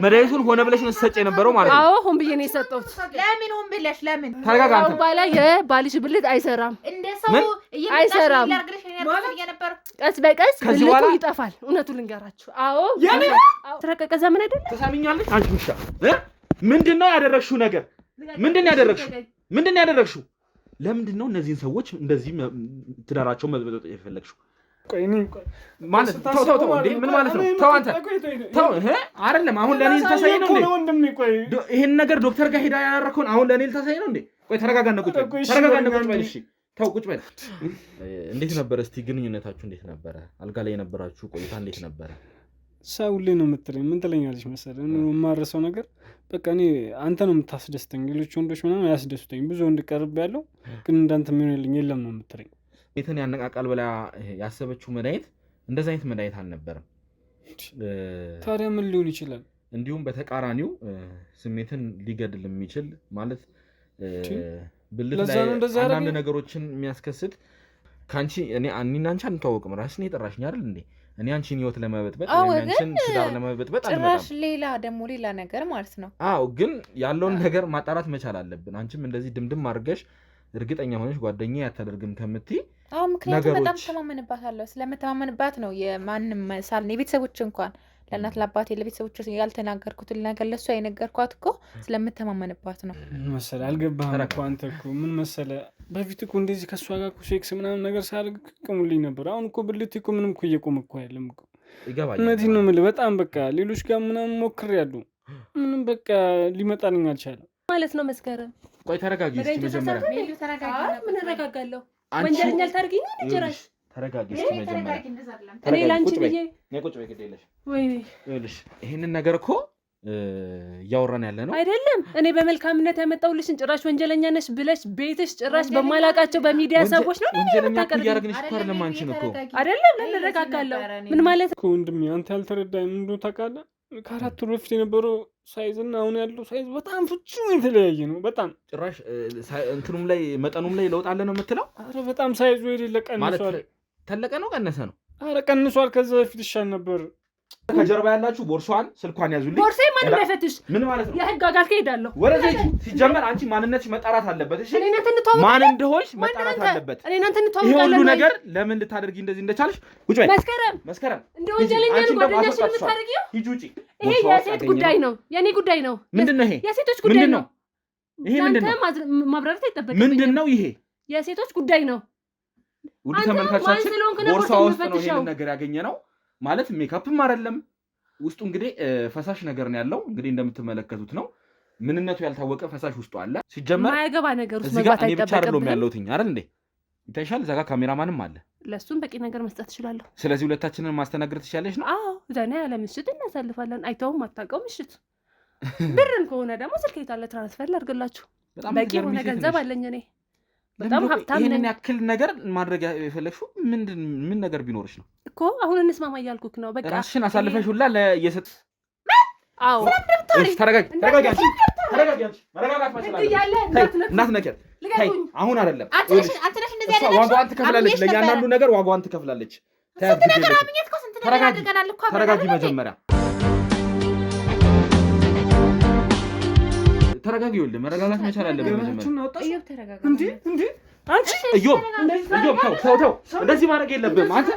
መድኃኒቱን ሆነ ብለሽ ነው ሰጨ የነበረው ማለት ነው? አዎ ሆን ብዬ ነው የሰጠሁት። ለምን ሆን ብለሽ ለምን? ተረጋጋ አንተ። ባላ የባልሽ ብልት አይሰራም እንደሰው አይሰራም። ቀስ በቀስ ብልቱ ይጠፋል። እውነቱን ልንገራችሁ። አዎ ተረቀቀ ዘመን አይደለ? ተሳሚኛለሽ አንቺ ውሻ። ምንድነው ያደረግሽው ነገር? ምንድነው ያደረግሽው? ለምንድነው እነዚህን ሰዎች እንደዚህ ትዳራቸው መበጠጥ የፈለግሽው? ማለት ተው እንዴ ምን ማለት ነው? ተው አንተ ተው አይደለም አሁን ለኔ ልታሳይ ነው እንዴ? ይሄን ነገር ዶክተር ጋር ሄዳ ያደረከውን አሁን ለኔ ልታሳይ ነው እንዴ? ቆይ ተረጋጋና ቁጭ በል እሺ ተው ቁጭ በል። እንዴት ነበር እስቲ ግንኙነታችሁ እንዴት ነበረ? አልጋ ላይ የነበራችሁ ቆይታ እንዴት ነበረ? ሳውሌ ነው የምትለኝ ምን ትለኛለች መሰለህ? የማረሰው ነገር በቃ እኔ አንተ ነው የምታስደስተኝ፣ ሌሎች ወንዶች ምናምን አያስደስቱኝ። ብዙ ወንድ ቀርብ ያለው ግን እንዳንተ የሚሆንልኝ የለም ነው የምትለኝ። ቤትን ያነቃቃል ብላ ያሰበችው መድኃኒት እንደዛ አይነት መድኃኒት አልነበረም። ታዲያ ምን ሊሆን ይችላል? እንዲሁም በተቃራኒው ስሜትን ሊገድል የሚችል ማለት ብልት ላይ አንዳንድ ነገሮችን የሚያስከስት ካንቺ እኔና አንቺ አንተዋወቅም። ራስሽ ነው የጠራሽኝ አይደል እንዴ? እኔ አንቺን ህይወት ለመበጥበጥ አንቺን ትዳር ለመበጥበጥ ጭራሽ ሌላ ነገር ማለት ነው። አዎ ግን ያለውን ነገር ማጣራት መቻል አለብን። አንቺም እንደዚህ ድምድም አድርገሽ እርግጠኛ ሆነሽ ጓደኛዬ አታደርግም ከምትይ ምክንያቱም በጣም ተማመንባታለሁ። ስለምተማመንባት ነው የማንም ሳልኔ ቤተሰቦች እንኳን ለእናት ለአባቴ ለቤተሰቦች ያልተናገርኩትን ነገር ለእሷ የነገርኳት እኮ ስለምተማመንባት ነው መሰለ። አልገባህም እኮ አንተ እኮ ምን መሰለ፣ በፊት እኮ እንደዚህ ከእሷ ጋር ሴክስ ምናምን ነገር ሳልግ ቅሙልኝ ነበር። አሁን እኮ ብልት እኮ ምንም እኮ እየቆመ እኮ አይደለም እኮ ይገባል። እውነቴን ነው የምልህ። በጣም በቃ ሌሎች ጋር ምናምን ሞክሬያለሁ፣ ምንም በቃ ሊመጣልኝ አልቻለም ማለት ነው። መስከረም ቆይ ተረጋጊ እስኪ መጀመሪያ። ምን እረጋጋለሁ? ወንጀለኛ ልታርጊኝ ነው ልጅራሽ? ተረጋጊ እስኪ መጀመሪያ። እኔ ላንቺ ብዬ ቁጭ በይ ግድ የለሽ። ወይኔ ይኸውልሽ ይሄንን ነገር እኮ እያወራን ያለ ነው አይደለም። እኔ በመልካምነት ያመጣሁልሽን ጭራሽ ወንጀለኛ ነሽ ብለሽ ቤትሽ ጭራሽ በማላቃቸው በሚዲያ ሰዎች ነው ወንጀለኛ እያደረግንሽ እኮ አይደለም አንቺን እኮ አይደለም። ልረጋጋለሁ ምን ማለት እኮ ወንድሜ፣ አንተ ያልተረዳኝ ምን እንደሆነ ታውቃለህ? ከአራት ወር በፊት የነበረው ሳይዝ እና አሁን ያለው ሳይዝ በጣም ፍጹም የተለያየ ነው። በጣም ጭራሽ እንትኑም ላይ መጠኑም ላይ ለውጥ አለ ነው የምትለው? አረ በጣም ሳይዙ የሌለ ቀንሷል። ተለቀ ነው ቀነሰ ነው? አረ ቀንሷል። ከዛ በፊት ይሻል ነበር። ከጀርባ ያላችሁ ቦርሷን ስልኳን ያዙልኝ። ቦርሳዬ ማን እንዳይፈትሽ ምን ማለት ነው? የህግ አካል ከሄዳለሁ ወረዘጂ ሲጀመር አንቺ ማንነትሽ መጣራት አለበት። እሺ ማን እንደሆንሽ መጣራት አለበት። እኔ እናንተ እንተዋወቃለን። ይሄ ሁሉ ነገር ለምን ልታደርጊ እንደዚህ እንደቻልሽ? ቁጭ በይ መስከረም። እንደ ወንጀለኛ ነው ጓደኛሽ የምታደርጊው? ሂጂ ውጪ። ይሄ የሴት ጉዳይ ነው፣ የኔ ጉዳይ ነው። ምንድነው ይሄ? የሴቶች ጉዳይ ነው። ይሄ ምንድነው? ማብራራት አይጠበቅም። ምንድነው ይሄ? የሴቶች ጉዳይ ነው። ውድ ተመልካቾቻችን ቦርሳ ውስጥ ነው ይሄን ነገር ያገኘነው። ማለት ሜካፕም አይደለም ውስጡ እንግዲህ ፈሳሽ ነገር ነው ያለው። እንግዲህ እንደምትመለከቱት ነው። ምንነቱ ያልታወቀ ፈሳሽ ውስጡ አለ። ሲጀመር ማይገባ ነገር ውስጥ መግባት አይጠበቅም። እዚህ ጋር እኔ ብቻ አይደለም ያለሁት አይደል እንዴ? ይታይሻል። እዛ ጋር ካሜራማንም አለ። ለሱም በቂ ነገር መስጠት እችላለሁ። ስለዚህ ሁለታችንን ማስተናገድ ትችላለሽ ነው? አዎ ዘና ያለ ምሽት እናሳልፋለን። አይተውም አታውቀው ምሽት። ብርም ከሆነ ደግሞ ስልክ የታለ ትራንስፈር ላድርግላችሁ። በቂ የሆነ ገንዘብ አለኝ እኔ በጣም ሀብታም ነኝ። ይሄንን ያክል ነገር ማድረግ የፈለግሽው ምን ነገር ቢኖርሽ ነው እኮ? አሁን እንስማማ እያልኩክ ነው። በቃ ራስሽን አሳልፈሽ ሁላ ለየሰጥ አዎ ተረጋጊ መረጋጋት እናትነከር አሁን አይደለም። ዋጋዋን ትከፍላለች፣ ለእያንዳንዱ ነገር ዋጋዋን ትከፍላለች። ተረጋጊ መጀመሪያ ተረጋጊ። ይኸውልህ መረጋጋት መቻል አለብን መጀመሪያ። እዮብ ተው እንደዚህ ማድረግ የለብህም አንተ።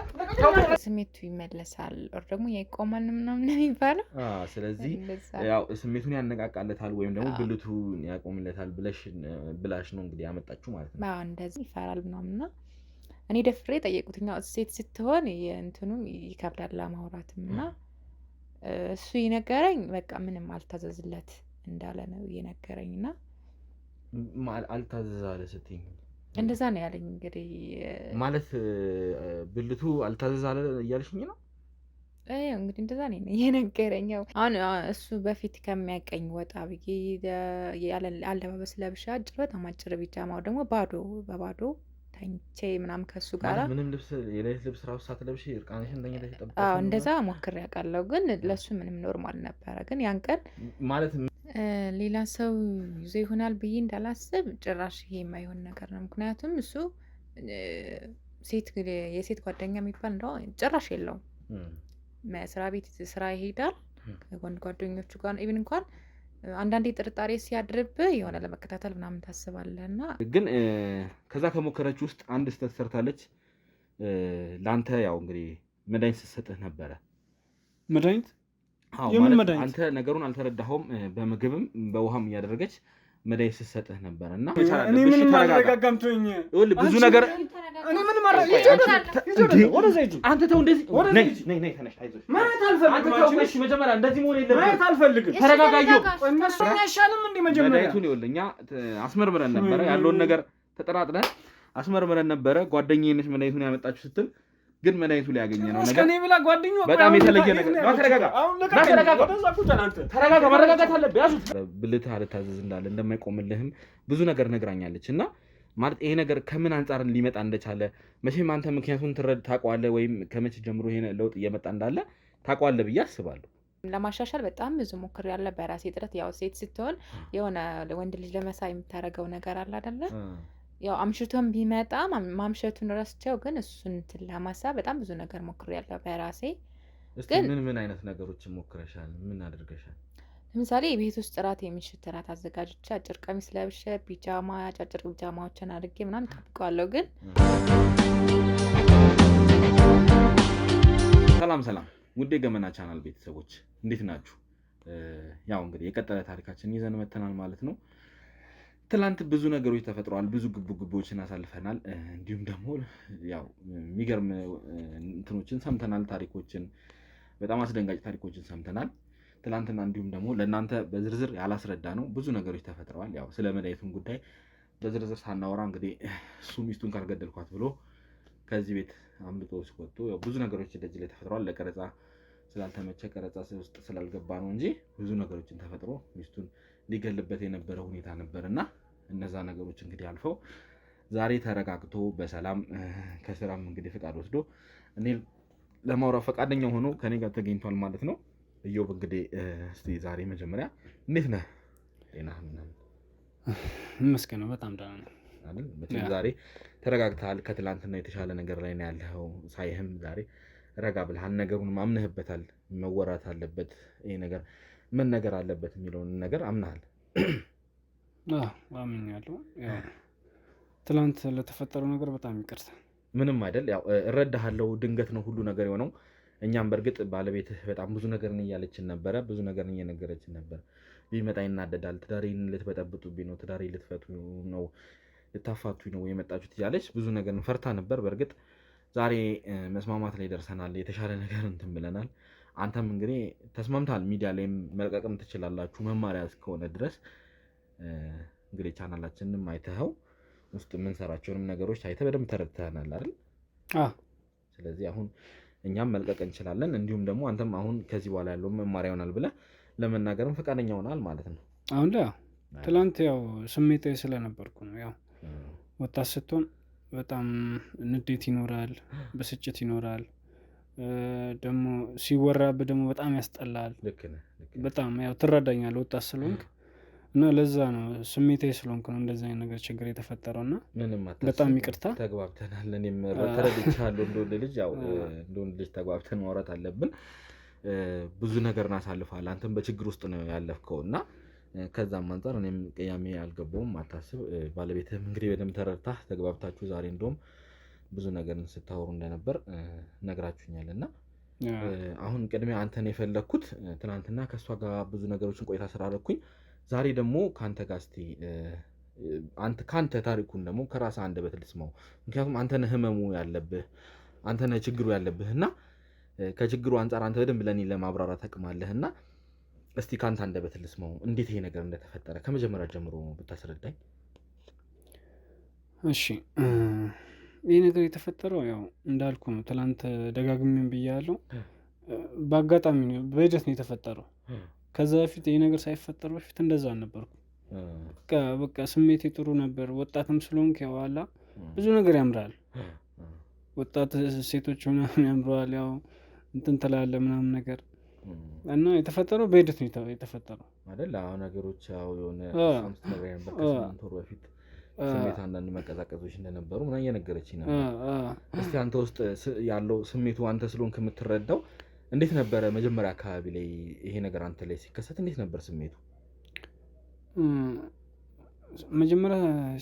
ስሜቱ ይመለሳል ደግሞ ያይቆማል ምናምን ነው የሚባለው። ስለዚህ ያው ስሜቱን ያነቃቃለታል ወይም ደግሞ ብልቱን ያቆምለታል ብላሽ ነው እንግዲህ ያመጣችሁ ማለት ነው። እንደዚህ ይፈራል ምናምንና እኔ ደፍሬ ጠየቁትኛ። ሴት ስትሆን እንትኑ ይከብዳል ለማውራትም እና እሱ ይነገረኝ በቃ ምንም አልታዘዝለት እንዳለ ነው የነገረኝና አልታዘዛለ ስትይኝ እንደዛ ነው ያለኝ። እንግዲህ ማለት ብልቱ አልታዘዛለ እያልሽኝ ነው? እንግዲህ እንደዛ ነው የነገረኝ። አሁን እሱ በፊት ከሚያቀኝ ወጣ ብዬ ያለ አለባበስ ለብሻ አጭር በጣም አጭር ቢጃማው ደግሞ በባዶ ተኝቼ ምናምን ከሱ ጋር ምንም ልብስ የሌሊት ልብስ ራሱ ሳትለብሺ እርቃንሽን ተኝተሽ ተጠብቀሽ? አዎ እንደዛ ሞክሬ ያውቃለሁ፣ ግን ለሱ ምንም ኖርማል ነበረ። ግን ያን ቀን ማለት ሌላ ሰው ይዞ ይሆናል ብዬ እንዳላስብ ጭራሽ ይሄ የማይሆን ነገር ነው። ምክንያቱም እሱ የሴት ጓደኛ የሚባል እንደው ጭራሽ የለውም። መስሪያ ቤት ስራ ይሄዳል፣ ከወንድ ጓደኞቹ ጋር ኢቭን እንኳን አንዳንዴ ጥርጣሬ ሲያድርብህ የሆነ ለመከታተል ምናምን ታስባለህ እና ግን ከዛ ከሞከረች ውስጥ አንድ ስህተት ሰርታለች። ለአንተ ያው እንግዲህ መድኃኒት ስትሰጥህ ነበረ። መድኃኒት? አዎ ማለት አንተ ነገሩን አልተረዳኸውም። በምግብም በውሃም እያደረገች መድኃኒት ስትሰጥህ ነበረ እና እኔ ምን ማረጋጋምቶኝ ብዙ ነገር እኔ ምን ማረጋጋምቶኝ አንተ ተው እንደዚህ ነይ ተነሽ አይዞሽ ማለት አልፈልግም። አንተ እሺ መጀመሪያ እንደዚህ መሆን የለብህም ማለት አልፈልግም። ተረጋጋዩ እነሱ ያሻልም እንዴ መጀመሪያ መድኃኒቱን ይኸውልህ አስመርምረን ነበረ ያለውን ነገር ተጠራጥረን አስመርምረን ነበረ። ጓደኛዬ ነች መድኃኒቱን ያመጣችሁ ስትል ግን መድኃኒቱ ላይ ያገኘነው ነገር እኔ ብላ ጓደኛው በጣም የተለየ ነገር ነው። ተረጋጋ ማረጋጋት አለብህ። ያዙት ብልት አልታዘዝ እንዳለ እንደማይቆምልህም ብዙ ነገር ነግራኛለች እና ማለት ይሄ ነገር ከምን አንጻር ሊመጣ እንደቻለ መቼም አንተ ምክንያቱን ታውቀዋለህ ወይም ከመቼ ጀምሮ ይሄ ለውጥ እየመጣ እንዳለ ታውቀዋለህ ብዬ አስባለሁ። ለማሻሻል በጣም ብዙ ሞክሬያለሁ በራሴ ጥረት። ያው ሴት ስትሆን የሆነ ወንድ ልጅ ለመሳይ የምታደርገው ነገር አለ አይደለ? ያው አምሽቶም ቢመጣ ማምሸቱን ረስቸው ግን እሱን እንትን ለማሳብ በጣም ብዙ ነገር ሞክሬያለሁ በራሴ። እስቲ ምን አይነት ነገሮችን ሞክረሻል? ምን አድርገሻል? ለምሳሌ ቤት ውስጥ ጥራት የሚሽት እራት አዘጋጅቼ አጭር ቀሚስ ለብሼ ፒጃማ አጫጭር ፒጃማዎችን አድርጌ ምናምን ጠብቀዋለሁ። ግን ሰላም ውዴ ገመና ቻናል ቤተሰቦች እንዴት ናችሁ? ያው እንግዲህ የቀጠለ ታሪካችን ይዘን መተናል ማለት ነው። ትላንት ብዙ ነገሮች ተፈጥረዋል። ብዙ ግቦችን አሳልፈናል። እንዲሁም ደግሞ ያው የሚገርም እንትኖችን ሰምተናል። ታሪኮችን በጣም አስደንጋጭ ታሪኮችን ሰምተናል ትላንትና። እንዲሁም ደግሞ ለእናንተ በዝርዝር ያላስረዳ ነው ብዙ ነገሮች ተፈጥረዋል። ያው ስለ መድኃኒቱን ጉዳይ በዝርዝር ሳናወራ እንግዲህ እሱ ሚስቱን ካልገደልኳት ብሎ ከዚህ ቤት አምልጦ ሲወጡ ያው ብዙ ነገሮች ደጅ ላይ ተፈጥረዋል። ለቀረጻ ስላልተመቸ ቀረጻ ውስጥ ስላልገባ ነው እንጂ ብዙ ነገሮችን ተፈጥሮ ሚስቱን ሊገልበት የነበረ ሁኔታ ነበርና እነዛ ነገሮች እንግዲህ አልፈው ዛሬ ተረጋግቶ በሰላም ከስራም እንግዲህ ፍቃድ ወስዶ እኔ ለማውራት ፈቃደኛ ሆኖ ከኔ ጋር ተገኝቷል ማለት ነው። እዮብ እንግዲህ እስቲ ዛሬ መጀመሪያ እንዴት ነህ? ጤና መስከነ በጣም ደህና ነኝ አይደል? በተለይ ዛሬ ተረጋግተሃል። ከትላንትና የተሻለ ነገር ላይ ነው ያለው። ሳይህም ዛሬ ረጋ ብለሃል። ነገሩን አምነህበታል። መወራት አለበት ይሄ ነገር ምን ነገር አለበት የሚለውን ነገር አምናሃል? አምኛለሁ። ያው ትላንት ለተፈጠረው ነገር በጣም ይቅርታ። ምንም አይደል። ያው እረዳሃለሁ። ድንገት ነው ሁሉ ነገር የሆነው። እኛም በእርግጥ ባለቤትህ በጣም ብዙ ነገር እያለችን ነበረ፣ ብዙ ነገር እየነገረችን ነበር። ቢመጣ ይናደዳል፣ ትዳሬን ልትበጠብጡብኝ ነው፣ ትዳሬን ልትፈቱ ነው፣ ልታፋቱኝ ነው የመጣችሁት እያለች ብዙ ነገር ፈርታ ነበር። በእርግጥ ዛሬ መስማማት ላይ ደርሰናል። የተሻለ ነገር እንትን ብለናል። አንተም እንግዲህ ተስማምታል። ሚዲያ ላይም መልቀቅም ትችላላችሁ መማሪያ እስከሆነ ድረስ እንግዲህ ቻናላችንንም አይተኸው ውስጥ የምንሰራቸውንም ነገሮች አይተህ በደንብ ተረድተናል አይደል? ስለዚህ አሁን እኛም መልቀቅ እንችላለን። እንዲሁም ደግሞ አንተም አሁን ከዚህ በኋላ ያለው መማሪያ ይሆናል ብለህ ለመናገርም ፈቃደኛ ሆናል ማለት ነው። አሁን ላይ ትላንት ያው ስሜታዊ ስለነበርኩ ነው። ያው ወጣት ስትሆን በጣም ንዴት ይኖራል፣ ብስጭት ይኖራል። ደግሞ ሲወራብህ ደግሞ በጣም ያስጠላል። በጣም ያው ትረዳኛለህ ወጣት ስለሆንክ እና ለዛ ነው ስሜታዊ ስለሆንክ ነው እንደዚህ አይነት ነገር ችግር የተፈጠረው እና በጣም ይቅርታ። ተግባብተናል። እኔም ተረድቻለሁ። እንደወንድ ልጅ ያው እንደወንድ ልጅ ተግባብተን ማውራት አለብን። ብዙ ነገር እናሳልፋለን። አንተም በችግር ውስጥ ነው ያለፍከው እና ከዛም አንፃር እኔም ቅያሜ አልገባውም። አታስብ። ባለቤትህም እንግዲህ በደንብ ተረድታ ተግባብታችሁ ዛሬ እንደውም ብዙ ነገር ስታወሩ እንደነበር ነግራችሁኛል እና አሁን ቅድሚያ አንተን የፈለግኩት ትናንትና ከእሷ ጋር ብዙ ነገሮችን ቆይታ ስላደረኩኝ ዛሬ ደግሞ ከአንተ ጋር እስኪ ከአንተ ታሪኩን ደግሞ ከራስህ አንደበት ልስማው። ምክንያቱም አንተ ነህ ህመሙ ያለብህ፣ አንተ ነህ ችግሩ ያለብህ እና ከችግሩ አንጻር አንተ በደንብ ለእኔ ለማብራራት አቅማለህ እና እስቲ ከአንተ አንደበት ልስማው። እንዴት ይሄ ነገር እንደተፈጠረ ከመጀመሪያ ጀምሮ ብታስረዳኝ። እሺ ይህ ነገር የተፈጠረው ያው እንዳልኩ ነው። ትላንት ደጋግሜም ብያለሁ። በአጋጣሚ ነው፣ በሂደት ነው የተፈጠረው። ከዛ በፊት ይህ ነገር ሳይፈጠር በፊት እንደዛ አልነበርኩም። በቃ ስሜቴ ጥሩ ነበር። ወጣትም ስለሆንክ ያዋላ ብዙ ነገር ያምራል። ወጣት ሴቶች ምናምን ያምረዋል። ያው እንትን ትላለህ ምናምን ነገር እና የተፈጠረው በሂደት ነው የተፈጠረው አይደል? አሁን ነገሮች ያው የሆነ 5 ነገር ነበር ከ8 ወር በፊት ስሜት አንዳንድ መቀዛቀዞች እንደነበሩ ምናምን እየነገረችኝ ነበር። እስቲ አንተ ውስጥ ያለው ስሜቱ አንተ ስለሆንክ የምትረዳው እንዴት ነበረ መጀመሪያ አካባቢ ላይ ይሄ ነገር አንተ ላይ ሲከሰት እንዴት ነበር ስሜቱ? መጀመሪያ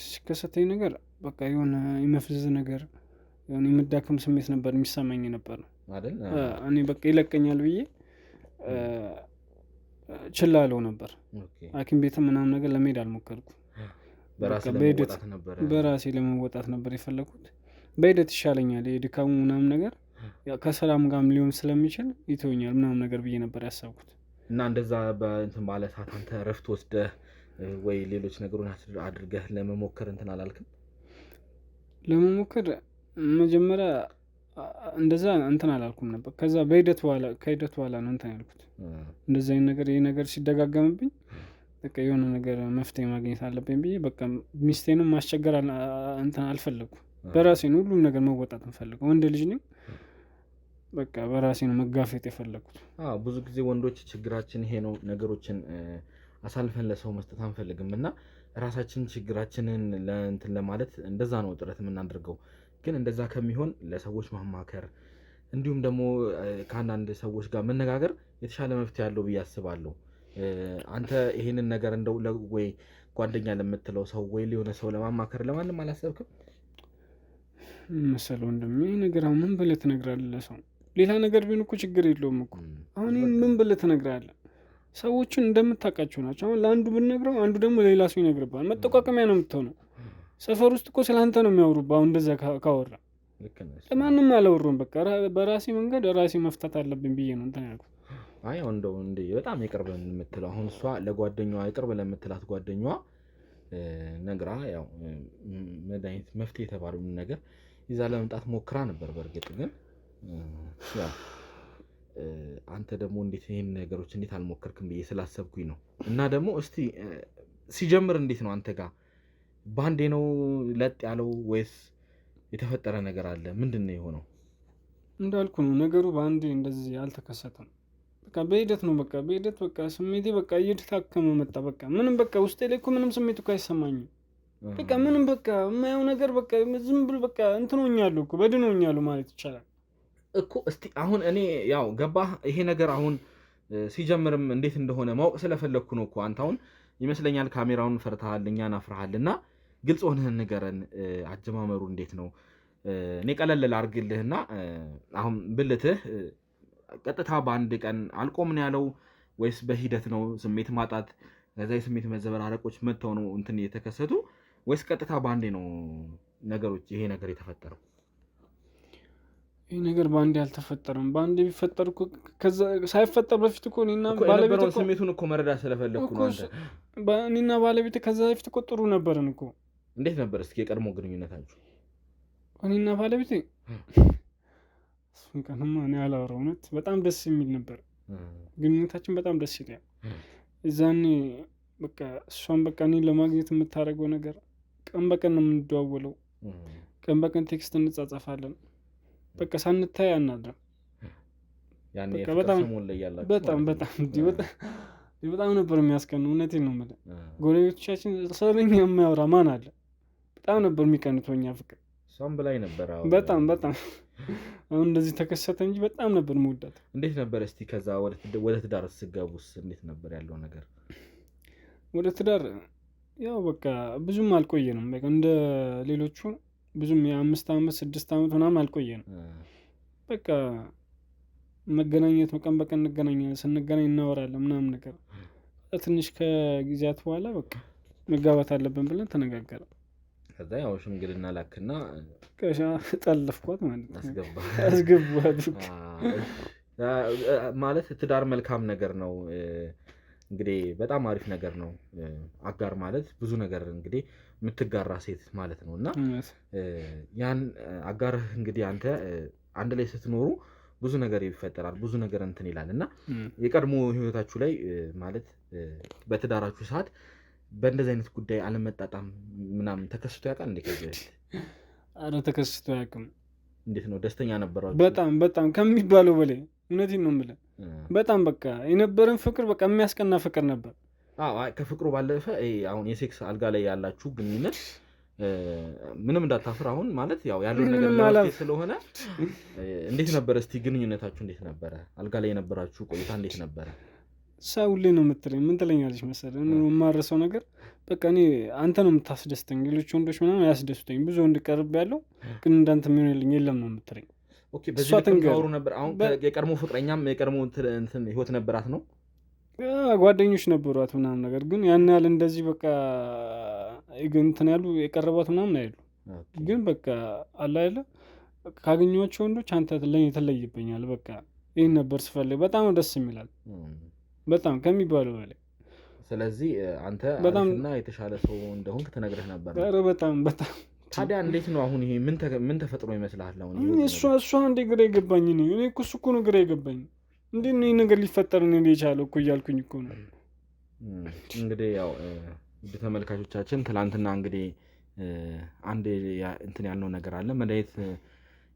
ሲከሰተኝ ነገር በቃ የሆነ የመፍዘዝ ነገር የሆነ የመዳከም ስሜት ነበር የሚሰማኝ ነበር አይደል? እኔ በቃ ይለቀኛል ብዬ ችላ አለው ነበር። ሐኪም ቤት ምናምን ነገር ለመሄድ አልሞከርኩም። በራሴ ለመወጣት ነበር የፈለኩት። በሂደት ይሻለኛል የድካሙ ምናምን ነገር ከሰላም ጋርም ሊሆን ስለሚችል ይተወኛል ምናምን ነገር ብዬ ነበር ያሰብኩት። እና እንደዛ በእንትን ማለት አንተ እረፍት ወስደህ ወይ ሌሎች ነገሩን አድርገህ ለመሞከር እንትን አላልክም? ለመሞከር መጀመሪያ እንደዛ እንትን አላልኩም ነበር። ከዛ ከሂደት በኋላ ነው እንትን ያልኩት። እንደዛ ይሄ ነገር ሲደጋገምብኝ በቃ የሆነ ነገር መፍትሄ ማግኘት አለብኝ ብዬ በቃ ሚስቴንም ማስቸገር እንትን አልፈለኩም። በራሴ ነው ሁሉም ነገር መወጣት እንፈልገው። ወንድ ልጅ ነኝ። በቃ በራሴ ነው መጋፈጥ የፈለኩት። ብዙ ጊዜ ወንዶች ችግራችን ይሄ ነው፣ ነገሮችን አሳልፈን ለሰው መስጠት አንፈልግም እና ራሳችን ችግራችንን ለእንትን ለማለት እንደዛ ነው ጥረት የምናደርገው። ግን እንደዛ ከሚሆን ለሰዎች ማማከር እንዲሁም ደግሞ ከአንዳንድ ሰዎች ጋር መነጋገር የተሻለ መፍትሄ ያለው ብዬ አስባለሁ። አንተ ይሄንን ነገር እንደው ወይ ጓደኛ ለምትለው ሰው ወይ ሊሆነ ሰው ለማማከር ለማንም አላሰብክም? መሰለው እንደምን ነገር አሁን ምን ብለህ ትነግራለህ ሰው? ሌላ ነገር ቢሆን እኮ ችግር የለውም እኮ። አሁን ምን ብለህ ትነግራለህ? ሰዎችን እንደምታውቃቸው ናቸው። አሁን ለአንዱ ብንነግረው አንዱ ደግሞ ሌላ ሰው ይነግርብሃል። መጠቋቀሚያ ነው የምትሆነው። ሰፈር ውስጥ እኮ ስላንተ ነው የሚያወሩብህ። አሁን እንደዛ ካወራ ለማንም አላወሩም። በቃ በራሴ መንገድ ራሴ መፍታት አለብኝ ብዬ ነው እንትን ያልኩት። አይ እንደው እንደ በጣም ይቅርብ የምትለው አሁን እሷ ለጓደኛዋ ይቅርብ ለምትላት ጓደኛዋ ነግራ ያው መድኃኒት መፍትሄ የተባለውን ነገር ይዛ ለመምጣት ሞክራ ነበር። በእርግጥ ግን ያው አንተ ደግሞ እንዴት ይሄን ነገሮች እንዴት አልሞከርክም ብዬ ስላሰብኩኝ ነው። እና ደግሞ እስቲ ሲጀምር እንዴት ነው አንተ ጋር ባንዴ ነው ለጥ ያለው ወይስ የተፈጠረ ነገር አለ? ምንድነው የሆነው? እንዳልኩ ነው ነገሩ ባንዴ እንደዚህ አልተከሰተም። በቃ በሂደት ነው። በቃ በሂደት በቃ ስሜቴ በቃ እየተታከመ መጣ። በቃ ምንም በቃ ውስጤ ላይ እኮ ምንም ስሜት እኮ አይሰማኝም። በቃ ምንም በቃ የማየው ነገር በቃ ዝም ብሎ በቃ እንትኖኛለሁ እኮ በድኖኛለሁ ማለት ይቻላል እኮ። እስቲ አሁን እኔ ያው ገባህ ይሄ ነገር አሁን ሲጀምርም እንዴት እንደሆነ ማወቅ ስለፈለኩ ነው እኮ። አንተ አሁን ይመስለኛል ካሜራውን ፈርተሃል፣ እኛን አፍረሃልና ግልጽ ሆነህ ንገረን። አጀማመሩ እንዴት ነው? እኔ ቀለል ላድርግልህና አሁን ብልትህ ቀጥታ በአንድ ቀን አልቆም ነው ያለው ወይስ በሂደት ነው? ስሜት ማጣት ከዛ የስሜት መዘበራረቆች መተው ነው እንትን የተከሰቱ ወይስ ቀጥታ በአንዴ ነው ነገሮች ይሄ ነገር የተፈጠረው? ይሄ ነገር በአንዴ አልተፈጠረም። በአንዴ ቢፈጠር እኮ ከዛ ሳይፈጠር በፊት እኮ እኔና ባለቤቴ እኮ ስሜቱን እኮ መረዳት ስለፈለኩ ነው። አንተ እኔና ባለቤቴ ከዛ በፊት እኮ ጥሩ ነበርን እኮ። እንዴት ነበር እስኪ የቀድሞ ግንኙነታችሁ? እኔና ባለቤቴ እሱን ቀንማ እኔ አላወራው። እውነት በጣም ደስ የሚል ነበር ግንኙነታችን፣ በጣም ደስ ይላል። እዛኔ በቃ እሷን በቃ እኔን ለማግኘት የምታደርገው ነገር ቀን በቀን ነው የምንደዋወለው። ቀን በቀን ቴክስት እንጻጻፋለን። በቃ ሳንታይ አናድርም። ያኔ በጣም ነበር የሚያስቀነው። እውነቴን ነው የምልህ። ጎረቤቶቻችን ስለኛ የማያወራ ማን አለ? በጣም ነበር የሚቀኑት በእኛ ፍቅር። እሷም በላይ ነበር። በጣም አሁን እንደዚህ ተከሰተ እንጂ በጣም ነበር የምወዳት። እንዴት ነበር እስቲ ከዛ ወደ ትዳር ስትገቡስ እንዴት ነበር ያለው ነገር? ወደ ትዳር ያው በቃ ብዙም አልቆየንም። በቃ እንደ ሌሎቹ ብዙም የ5 ዓመት 6 ዓመት ምናምን አልቆየንም። በቃ መገናኘት ቀን በቀን እንገናኛለን። ስንገናኝ እናወራለን ምናምን ነገር። ትንሽ ከጊዜያት በኋላ በቃ መጋባት አለብን ብለን ተነጋገርን። ከዛ ያው ሽምግልና ላክና ጠለፍኳት ማለት ነው። አስገባኋት ማለት ትዳር መልካም ነገር ነው እንግዲህ፣ በጣም አሪፍ ነገር ነው። አጋር ማለት ብዙ ነገር እንግዲህ የምትጋራ ሴት ማለት ነው። እና ያን አጋርህ እንግዲህ አንተ አንድ ላይ ስትኖሩ ብዙ ነገር ይፈጠራል፣ ብዙ ነገር እንትን ይላል። እና የቀድሞ ህይወታችሁ ላይ ማለት በትዳራችሁ ሰዓት በእንደዚህ አይነት ጉዳይ አለመጣጣም ምናምን ተከስቶ ያውቃል እንዴ? ከዚህ በፊት? ኧረ ተከስቶ አያውቅም። እንዴት ነው? ደስተኛ ነበራችሁ? በጣም ከሚባለው በላይ እውነቴን ነው የምልህ። በጣም በቃ የነበረን ፍቅር በቃ የሚያስቀና ፍቅር ነበር። ከፍቅሩ ባለፈ አሁን የሴክስ አልጋ ላይ ያላችሁ ግንኙነት ምንም እንዳታፍር አሁን ማለት ያው ያለው ነገር ለማለት ስለሆነ እንዴት ነበር እስቲ ግንኙነታችሁ እንዴት ነበር አልጋ ላይ የነበራችሁ ቆይታ እንዴት ነበር ሰው ላይ ነው የምትለኝ ምን ትለኛለች መሰለህ እኔ የማረሰው ነገር በቃ እኔ አንተ ነው የምታስደስተኝ ሌሎች ወንዶች ምናምን አያስደስተኝ ብዙ ወንድ ቀርብ ያለው ግን እንዳንተ የሚሆንልኝ የለም ነው የምትለኝ ኦኬ በዚህ ተንጋሩ ነበር አሁን የቀድሞ ፍቅረኛም የቀድሞ እንትን ህይወት ነበራት ነው ጓደኞች ነበሯት ምናምን ነገር ግን ያን ያህል እንደዚህ በቃ እንትን ያሉ የቀረቧት ምናምን አይደሉ ግን በቃ አለ አይደለ ካገኘኋቸው ወንዶች አንተ ለኔ ተለይብኛል በቃ ይሄን ነበር ስፈልግ በጣም ደስ የሚላል በጣም ከሚባለው በላይ ስለዚህ አንተ አሪፍና የተሻለ ሰው እንደሆንክ ተነግረህ ነበር ኧረ በጣም ታዲያ እንዴት ነው አሁን ይሄ ምን ተፈጥሮ ይመስልሃል አሁን እሷ እንደ ግራ ይገባኝ ነው እኔ እኮ ነው ግራ ይገባኝ እንዴት ነው ይሄ ነገር ሊፈጠር ነው የቻለው እኮ እያልኩኝ እኮ ነው እንግዲህ ያው ተመልካቾቻችን ትላንትና እንግዲህ አንድ እንትን ያልነው ነገር አለ መድኃኒት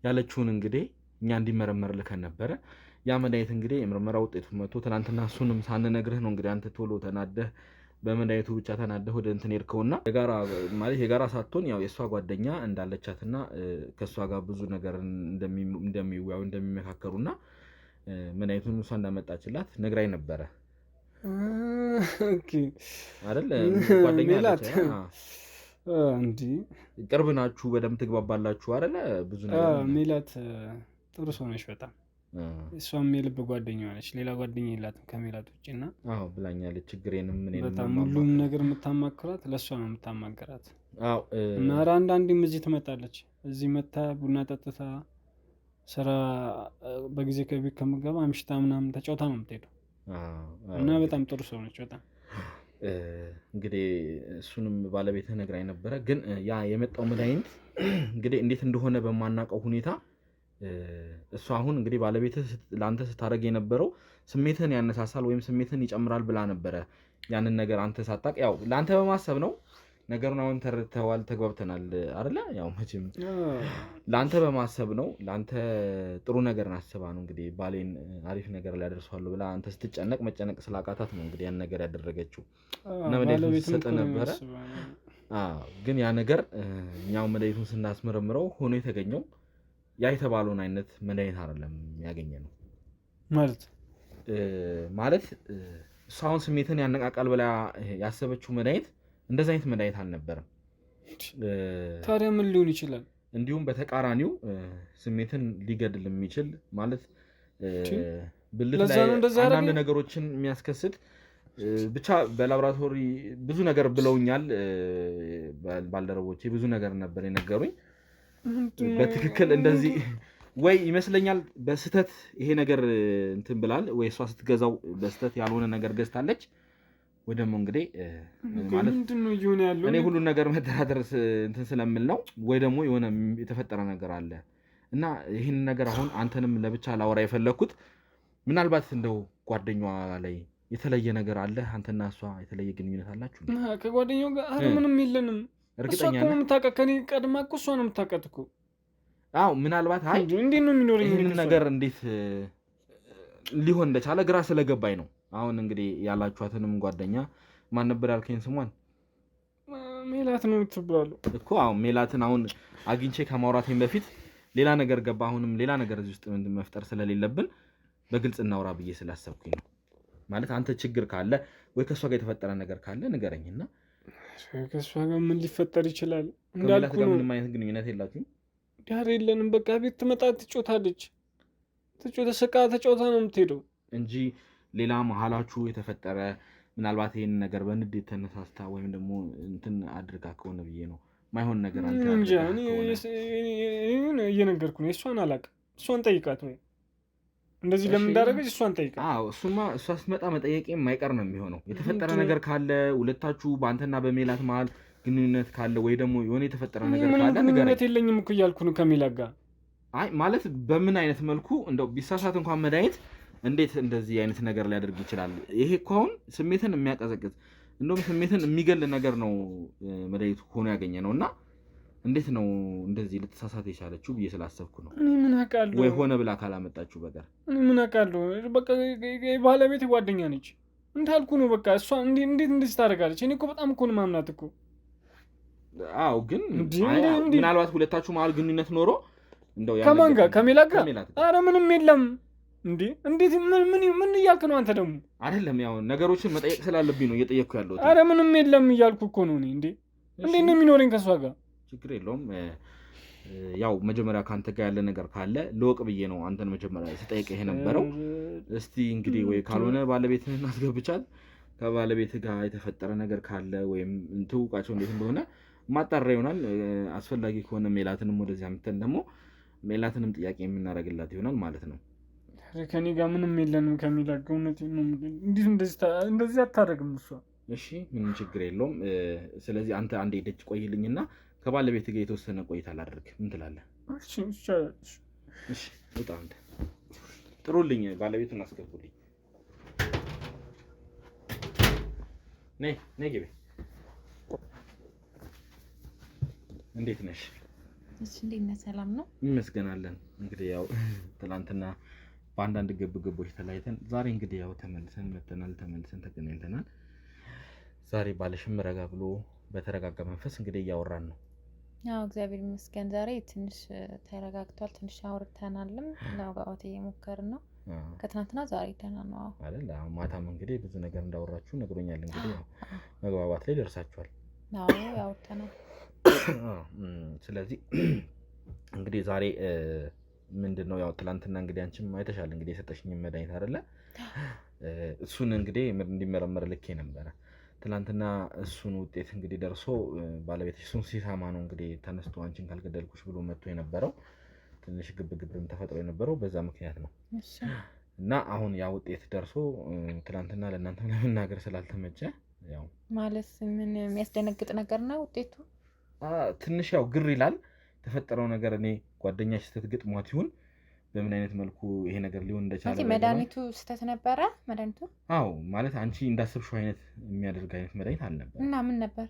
ያለችውን እንግዲህ እኛ እንዲመረመር ልከን ነበረ ያ መድኃኒት እንግዲህ የምርመራ ውጤቱ መጥቶ ትላንትና እሱንም ሳንነግርህ ነው እንግዲህ አንተ ቶሎ ተናደህ በመድኃኒቱ ብቻ ተናደህ ወደ እንትን ሄድከውና የጋራ ሳትሆን ያው የእሷ ጓደኛ እንዳለቻትና ከእሷ ጋር ብዙ ነገር እንደሚመካከሩና መድኃኒቱን እሷ እንዳመጣችላት ነግራኝ ነበረ ኦኬ አይደል ጓደኛ ሜላት እንዴ ቅርብ ናችሁ በደምብ ትግባባላችሁ አይደል ብዙ ነገር ሜላት ጥሩ ሰው ነች በጣም እሷም የልብ ጓደኛዋ ነች ሌላ ጓደኛ የላትም ከሜላት ውጪና አዎ ብላኛለች ችግሬንም ምን በጣም ሁሉም ነገር የምታማክራት ለእሷ ነው የምታማክራት አዎ እና አንዳንዴም እዚህ ትመጣለች እዚህ መታ ቡና ጠጥታ ስራ በጊዜ ከቤት ከምገባ አምሽታ ምናምን ተጫውታ ነው የምትሄደው እና በጣም ጥሩ ሰው ነች በጣም እንግዲህ እሱንም ባለቤትህ ነግራኝ ነበረ ግን ያ የመጣው መድኃኒት እንግዲህ እንዴት እንደሆነ በማናውቀው ሁኔታ እሱ አሁን እንግዲህ ባለቤትህ ለአንተ ስታደርግ የነበረው ስሜትህን ያነሳሳል ወይም ስሜትህን ይጨምራል ብላ ነበረ ያንን ነገር አንተ ሳታውቅ ያው ለአንተ በማሰብ ነው ነገሩን አሁን ተረድተዋል ተግባብተናል አይደለ ያው መቼም ለአንተ በማሰብ ነው ለአንተ ጥሩ ነገር አስባ ነው እንግዲህ ባሌን አሪፍ ነገር ላይ አደርሰዋለሁ ብላ አንተ ስትጨነቅ መጨነቅ ስላቃታት ነው እንግዲህ ያን ነገር ያደረገችው እና መድኃኒቱን ስትሰጥ ነበረ ግን ያ ነገር እኛው መድኃኒቱን ስናስመረምረው ሆኖ የተገኘው ያ የተባለውን አይነት መድኃኒት አይደለም ያገኘነው ማለት እሷ አሁን ስሜትን ያነቃቃል ብላ ያሰበችው መድኃኒት እንደዛ አይነት መድኃኒት አልነበረም ታዲያ ምን ሊሆን ይችላል እንዲሁም በተቃራኒው ስሜትን ሊገድል የሚችል ማለት ብልት ላይ አንዳንድ ነገሮችን የሚያስከስት ብቻ በላቦራቶሪ ብዙ ነገር ብለውኛል ባልደረቦቼ ብዙ ነገር ነበር የነገሩኝ በትክክል እንደዚህ ወይ ይመስለኛል በስተት ይሄ ነገር እንትን ብላል ወይ እሷ ስትገዛው በስተት ያልሆነ ነገር ገዝታለች ወይ ደግሞ እንግዲህ ማለት ምንድነው ይሁን ያለው እኔ ሁሉ ነገር መደራደር እንትን ስለምል ነው ወይ ደግሞ የሆነ የተፈጠረ ነገር አለ እና ይሄን ነገር አሁን አንተንም ለብቻ ላወራ የፈለኩት ምናልባት እንደው ጓደኛዋ ላይ የተለየ ነገር አለ አንተና እሷ የተለየ ግንኙነት አላችሁ ከጓደኛው ጋር ምንም የለንም እርግጠኛ ነኝ የምታውቀው ከኔ ቀድማ እኮ እሷ ነው የምታውቀው እኮ አዎ ምናልባት አይ እንዴት ነው የሚኖረኝ ይሄን ነገር እንዴት ሊሆን እንደቻለ ግራ ስለገባኝ ነው አሁን እንግዲህ ያላችኋትንም ጓደኛ ማን ነበር ያልከኝ ስሟን ሜላት ነው ትባለው እኮ አዎ ሜላትን አሁን አግኝቼ ከማውራቴን በፊት ሌላ ነገር ገባ አሁንም ሌላ ነገር እዚህ ውስጥ መፍጠር ስለሌለብን በግልጽ እናውራ ብዬ ስላሰብኩኝ ነው ማለት አንተ ችግር ካለ ወይ ከሷ ጋር የተፈጠረ ነገር ካለ ንገረኝና ከሷ ጋር ምን ሊፈጠር ይችላል እንዳልኩ ነው ምንም አይነት ግንኙነት የላችሁም ዳር የለንም በቃ ቤት ትመጣ ትጮታለች ስቃ ተጫውታ ነው የምትሄደው እንጂ ሌላ መሀላችሁ የተፈጠረ ምናልባት ይሄን ነገር በንዴት ተነሳስታ ወይም ደግሞ እንትን አድርጋ ከሆነ ብዬ ነው ማይሆን ነገር አንተ እንጂ እኔ እየነገርኩ ነው እሷን አላውቅም እሷን ጠይቃት ነው እንደዚህ ለምን እንዳደረገች እሷን ጠይቃት አዎ እሷ ስትመጣ መጠየቄ የማይቀር ነው የሚሆነው የተፈጠረ ነገር ካለ ሁለታችሁ በአንተና በሜላት መሀል ግንኙነት ካለ ወይ ደግሞ የሆነ የተፈጠረ ነገር ካለ ነገር ግንኙነት የለኝም እኮ እያልኩ ነው ከሜላት ጋር አይ ማለት በምን አይነት መልኩ እንደው ቢሳሳት እንኳን መድኃኒት እንዴት እንደዚህ አይነት ነገር ሊያደርግ ይችላል ይሄ እኮ አሁን ስሜትን የሚያቀዘቅዝ እንደውም ስሜትን የሚገል ነገር ነው መድኃኒቱ ሆኖ ያገኘ ነውና እንዴት ነው እንደዚህ ልትሳሳት የቻለችው ብዬ ስላሰብኩ ነው እኔ ምን አውቃለሁ ወይ ሆነ ብላ ካላመጣችሁ በቀር እኔ ምን አውቃለሁ በቃ ባለቤቴ ጓደኛ ነች እንዳልኩ ነው በቃ እሷ እንዴት እንደዚህ ታደርጋለች እኔ እኮ በጣም እኮ ነው ማምናት እኮ አዎ ግን ምናልባት ሁለታችሁ መሀል ግንኙነት ኖሮ እንደው ያ ከማን ጋር ከሜላት ጋር? ኧረ ምንም የለም። እንዴ እንዴት ምን እያልክ ነው አንተ ደግሞ? አይደለም ያው ነገሮችን መጠየቅ ስላለብኝ ነው እየጠየቅኩ ያለሁት። ኧረ ምንም የለም እያልኩ እኮ ነው እኔ። እንዴት ነው የሚኖረኝ ከሷ ጋር? ችግር የለውም። ያው መጀመሪያ ካንተ ጋር ያለ ነገር ካለ ልወቅ ብዬ ነው አንተን መጀመሪያ ስጠይቅህ የነበረው። እስቲ እንግዲህ ወይ ካልሆነ ባለቤትህን አስገብቻት ከባለቤትህ ጋር የተፈጠረ ነገር ካለ ወይም ትውቃቸው እንዴት እንደሆነ ማጣራ ይሆናል። አስፈላጊ ከሆነ ሜላትንም ወደዚህ አምጥተን ደግሞ ሜላትንም ጥያቄ የምናደርግላት ይሆናል ማለት ነው። ከኔ ጋር ምንም የለንም ከሚላት ጋር እውነቴን ነው። እንዴት እንደዚህ አታደርግም እሷ? እሺ ምንም ችግር የለውም። ስለዚህ አንተ አንዴ ደጅ ቆይልኝና ከባለቤት ጋር የተወሰነ ቆይታ ላደርግ። ምን ትላለህ? እሺ ውጣ አንተ። ጥሩልኝ፣ ባለቤቱን አስገቡልኝ። ነይ ግቢ። እንዴት ነሽ? እሺ እንዴት ነህ? ሰላም ነው? እንመስገናለን። እንግዲህ ያው ትናንትና በአንዳንድ ግብግቦች ተለያይተን ዛሬ እንግዲህ ያው ተመልሰን ተገናኝተናል። ዛሬ ባለሽም ረጋ ብሎ በተረጋጋ መንፈስ እንግዲህ እያወራን ነው። አዎ እግዚአብሔር ይመስገን ዛሬ ትንሽ ተረጋግቷል። ትንሽ አውርተናልም ለማውጋት እየሞከርን ነው። ከትናንትና ዛሬ ደህና ነው አይደል? ማታም እንግዲህ ብዙ ነገር እንዳወራችሁ ነግሮኛል። እንግዲህ ያው መግባባት ላይ ደርሳችኋል። አዎ ያውርተናል። ስለዚህ እንግዲህ ዛሬ ምንድነው ያው ትናንትና እንግዲህ አንቺም አይተሻል እንግዲህ የሰጠሽኝ መድኃኒት አይደለ? እሱን እንግዲህ እንዲመረመር ልኬ ነበረ። ትናንትና እሱን ውጤት እንግዲህ ደርሶ ባለቤትሽ እሱን ሲሰማ ነው እንግዲህ ተነስቶ አንቺን ካልገደልኩሽ ብሎ መጥቶ የነበረው። ትንሽ ግብግብም ተፈጥሮ የነበረው በዛ ምክንያት ነው። እና አሁን ያ ውጤት ደርሶ ትናንትና ለእናንተ ለመናገር ስላልተመቸ ያው ማለት ምን የሚያስደነግጥ ነገር ነው ውጤቱ? ትንሽ ያው ግር ይላል። ተፈጠረው ነገር እኔ ጓደኛሽ ስትገጥሟት ይሁን በምን አይነት መልኩ ይሄ ነገር ሊሆን እንደቻለ ማለት መድኃኒቱ ስተት ነበረ መድኃኒቱ? አዎ ማለት አንቺ እንዳሰብሽው አይነት የሚያደርግ አይነት መድኃኒት አልነበረ። እና ምን ነበር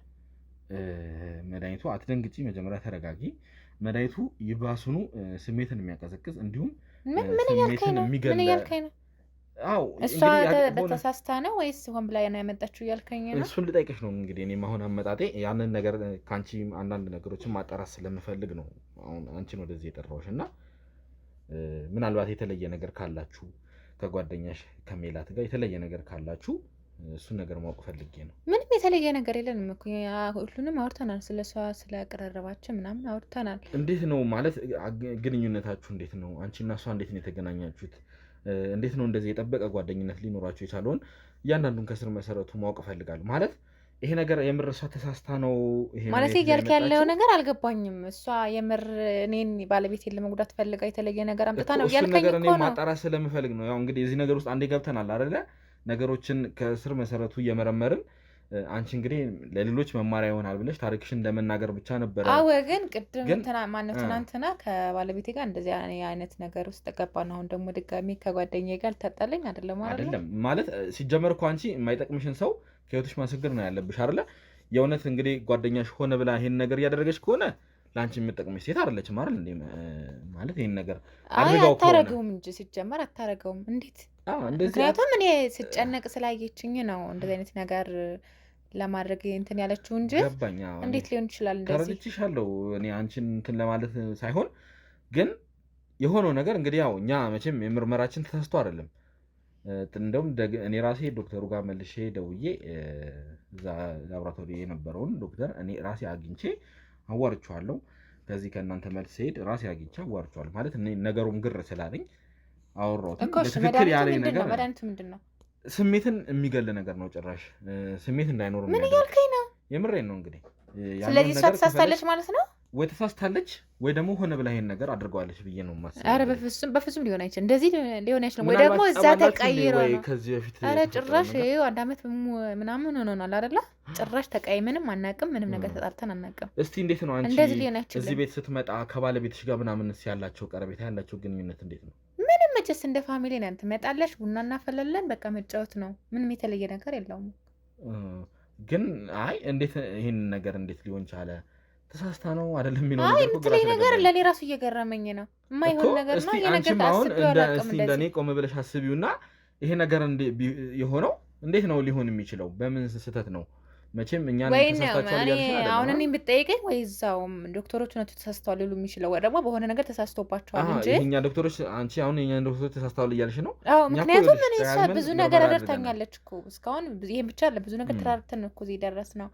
መድኃኒቱ? አትደንግጪ፣ መጀመሪያ ተረጋጊ። መድኃኒቱ ይባሱኑ ስሜትን የሚያቀዘቅዝ እንዲሁም ስሜትን የሚገል ነው። አዎ እሷ በተሳስታ ነው ወይስ ሆን ብላ ነው ያመጣችው እያልከኝ ነው? እሱን ልጠይቅሽ ነው እንግዲህ። እኔም አሁን አመጣጤ ያንን ነገር ካንቺ አንዳንድ ነገሮችን ማጣራት ስለምፈልግ ነው አሁን አንቺን ወደዚህ የጠራሁሽ። እና ምናልባት የተለየ ነገር ካላችሁ ከጓደኛሽ ከሜላት ጋር የተለየ ነገር ካላችሁ እሱን ነገር ማወቅ ፈልጌ ነው። ምንም የተለየ ነገር የለንም እኮ ሁሉንም አውርተናል። ስለሷ ስለቀረረባችን ምናምን አውርተናል። እንዴት ነው ማለት ግንኙነታችሁ እንዴት ነው? አንቺና እሷ እንዴት ነው የተገናኛችሁት? እንዴት ነው እንደዚህ የጠበቀ ጓደኝነት ሊኖራችሁ የቻለውን እያንዳንዱን ከስር መሰረቱ ማወቅ ፈልጋለሁ። ማለት ይሄ ነገር የምር እሷ ተሳስታ ነው ይሄ ማለት እያልክ ያለው ነገር አልገባኝም። እሷ የምር እኔን ባለቤቴን ለመጉዳት ፈልጋ የተለየ ነገር አምጥታ ነው እያልከኝ እኮ ነው። ማጣራት ስለምፈልግ ነው። ያው እንግዲህ እዚህ ነገር ውስጥ አንዴ ገብተናል አይደለ? ነገሮችን ከስር መሰረቱ እየመረመርን አንቺ እንግዲህ ለሌሎች መማሪያ ይሆናል ብለሽ ታሪክሽን እንደመናገር ብቻ ነበር። አዎ ግን ቅድም ማነው ትናንትና ከባለቤቴ ጋር እንደዚህ አይነት ነገር ውስጥ ገባን። አሁን ደግሞ ድጋሚ ከጓደኛዬ ጋር ልታጣለኝ አይደለም ማለት ሲጀመር እኮ አንቺ የማይጠቅምሽን ሰው ከህይወትሽ ማስወገድ ነው ያለብሽ አይደለ? የእውነት እንግዲህ ጓደኛሽ ሆነ ብላ ይሄን ነገር እያደረገች ከሆነ ለአንቺ የምትጠቅምሽ ሴት አይደለችም አይደል እንዴ? ማለት ይሄን ነገር አታረገውም እንጂ ሲጀመር አታረገውም። እንዴት? ምክንያቱም እኔ ስጨነቅ ስላየችኝ ነው እንደዚህ አይነት ነገር ለማድረግ እንትን ያለችው እንጂ እንዴት ሊሆን ይችላል? እንደዚህ ተረድቼሻለሁ። እኔ አንቺን እንትን ለማለት ሳይሆን ግን የሆነው ነገር እንግዲህ ያው እኛ መቼም የምርመራችን ተሳስቶ አይደለም። እንደውም እኔ ራሴ ዶክተሩ ጋር መልሼ ደውዬ እዛ ላብራቶሪ የነበረውን ዶክተር እኔ ራሴ አግኝቼ አዋርቼዋለሁ። ከዚህ ከእናንተ መልስ ሄድ ራሴ አግኝቼ አዋርቼዋለሁ። ማለት እኔ ነገሩም ግር ስላለኝ አወራሁት። ትክክል ያለኝ ነገር መድኃኒቱ ምንድን ነው? ስሜትን የሚገል ነገር ነው። ጭራሽ ስሜት እንዳይኖር ምን እያልከኝ ነው? የምሬን ነው እንግዲህ። ስለዚህ እሷ ተሳስታለች ማለት ነው? ወይ ተሳስታለች ወይ ደግሞ ሆነ ብላ ይሄን ነገር አድርገዋለች ብዬ ነው የማስበው። ኧረ በፍጹም ሊሆን አይችልም። እንደዚህ ሊሆን አይችልም። ወይ ደግሞ እዛ ተቀይሮ ነው። ከዚህ በፊት ኧረ ጭራሽ 1 ዓመት ምናምን ሆኖናል አይደለ? ጭራሽ ተቀይመንም አናውቅም። ምንም ነገር ተጣልተን አናውቅም። እስቲ እንዴት ነው አንቺ እንደዚህ ሊሆን አይችልም። እዚህ ቤት ስትመጣ ከባለቤትሽ ጋር ምናምን ያላቸው ቀረቤታ ያላቸው ግንኙነት እንዴት ነው? ምንም መቼስ እንደ ፋሚሊ ነን። ትመጣለሽ፣ ቡና እናፈላለን፣ በቃ መጫወት ነው። ምንም የተለየ ነገር የለውም። ግን አይ እንዴት ይሄን ነገር እንዴት ሊሆን ቻለ? ተሳስታ ነው አይደለም የሚለው ነገር እኮ ግራ ነገር ለኔ ራሱ እየገረመኝ ነው። የማይሆን ነገር ነው ይሄ ነገር። እስቲ እንደኔ ቆም ብለሽ አስቢውና ይሄ ነገር የሆነው እንዴት ነው ሊሆን የሚችለው? በምን ስህተት ነው? መቼም እኛን ተሳስታችኋል ያልሽ አይደለም። አሁን እኔ ብትጠይቀኝ ወይ እዛውም ዶክተሮች ነው ተሳስተዋል ሊሉ የሚችለው ወይ ደግሞ በሆነ ነገር ተሳስቶባቸዋል እንጂ እኛ ዶክተሮች አንቺ አሁን የኛ ዶክተሮች ተሳስተዋል እያልሽ ነው? አዎ ምክንያቱም እኔ እሷ ብዙ ነገር አደርታኛለች እኮ እስካሁን ይሄን ብቻ አለ ብዙ ነገር ተራርተን እኮ እዚህ ደረስ ነው።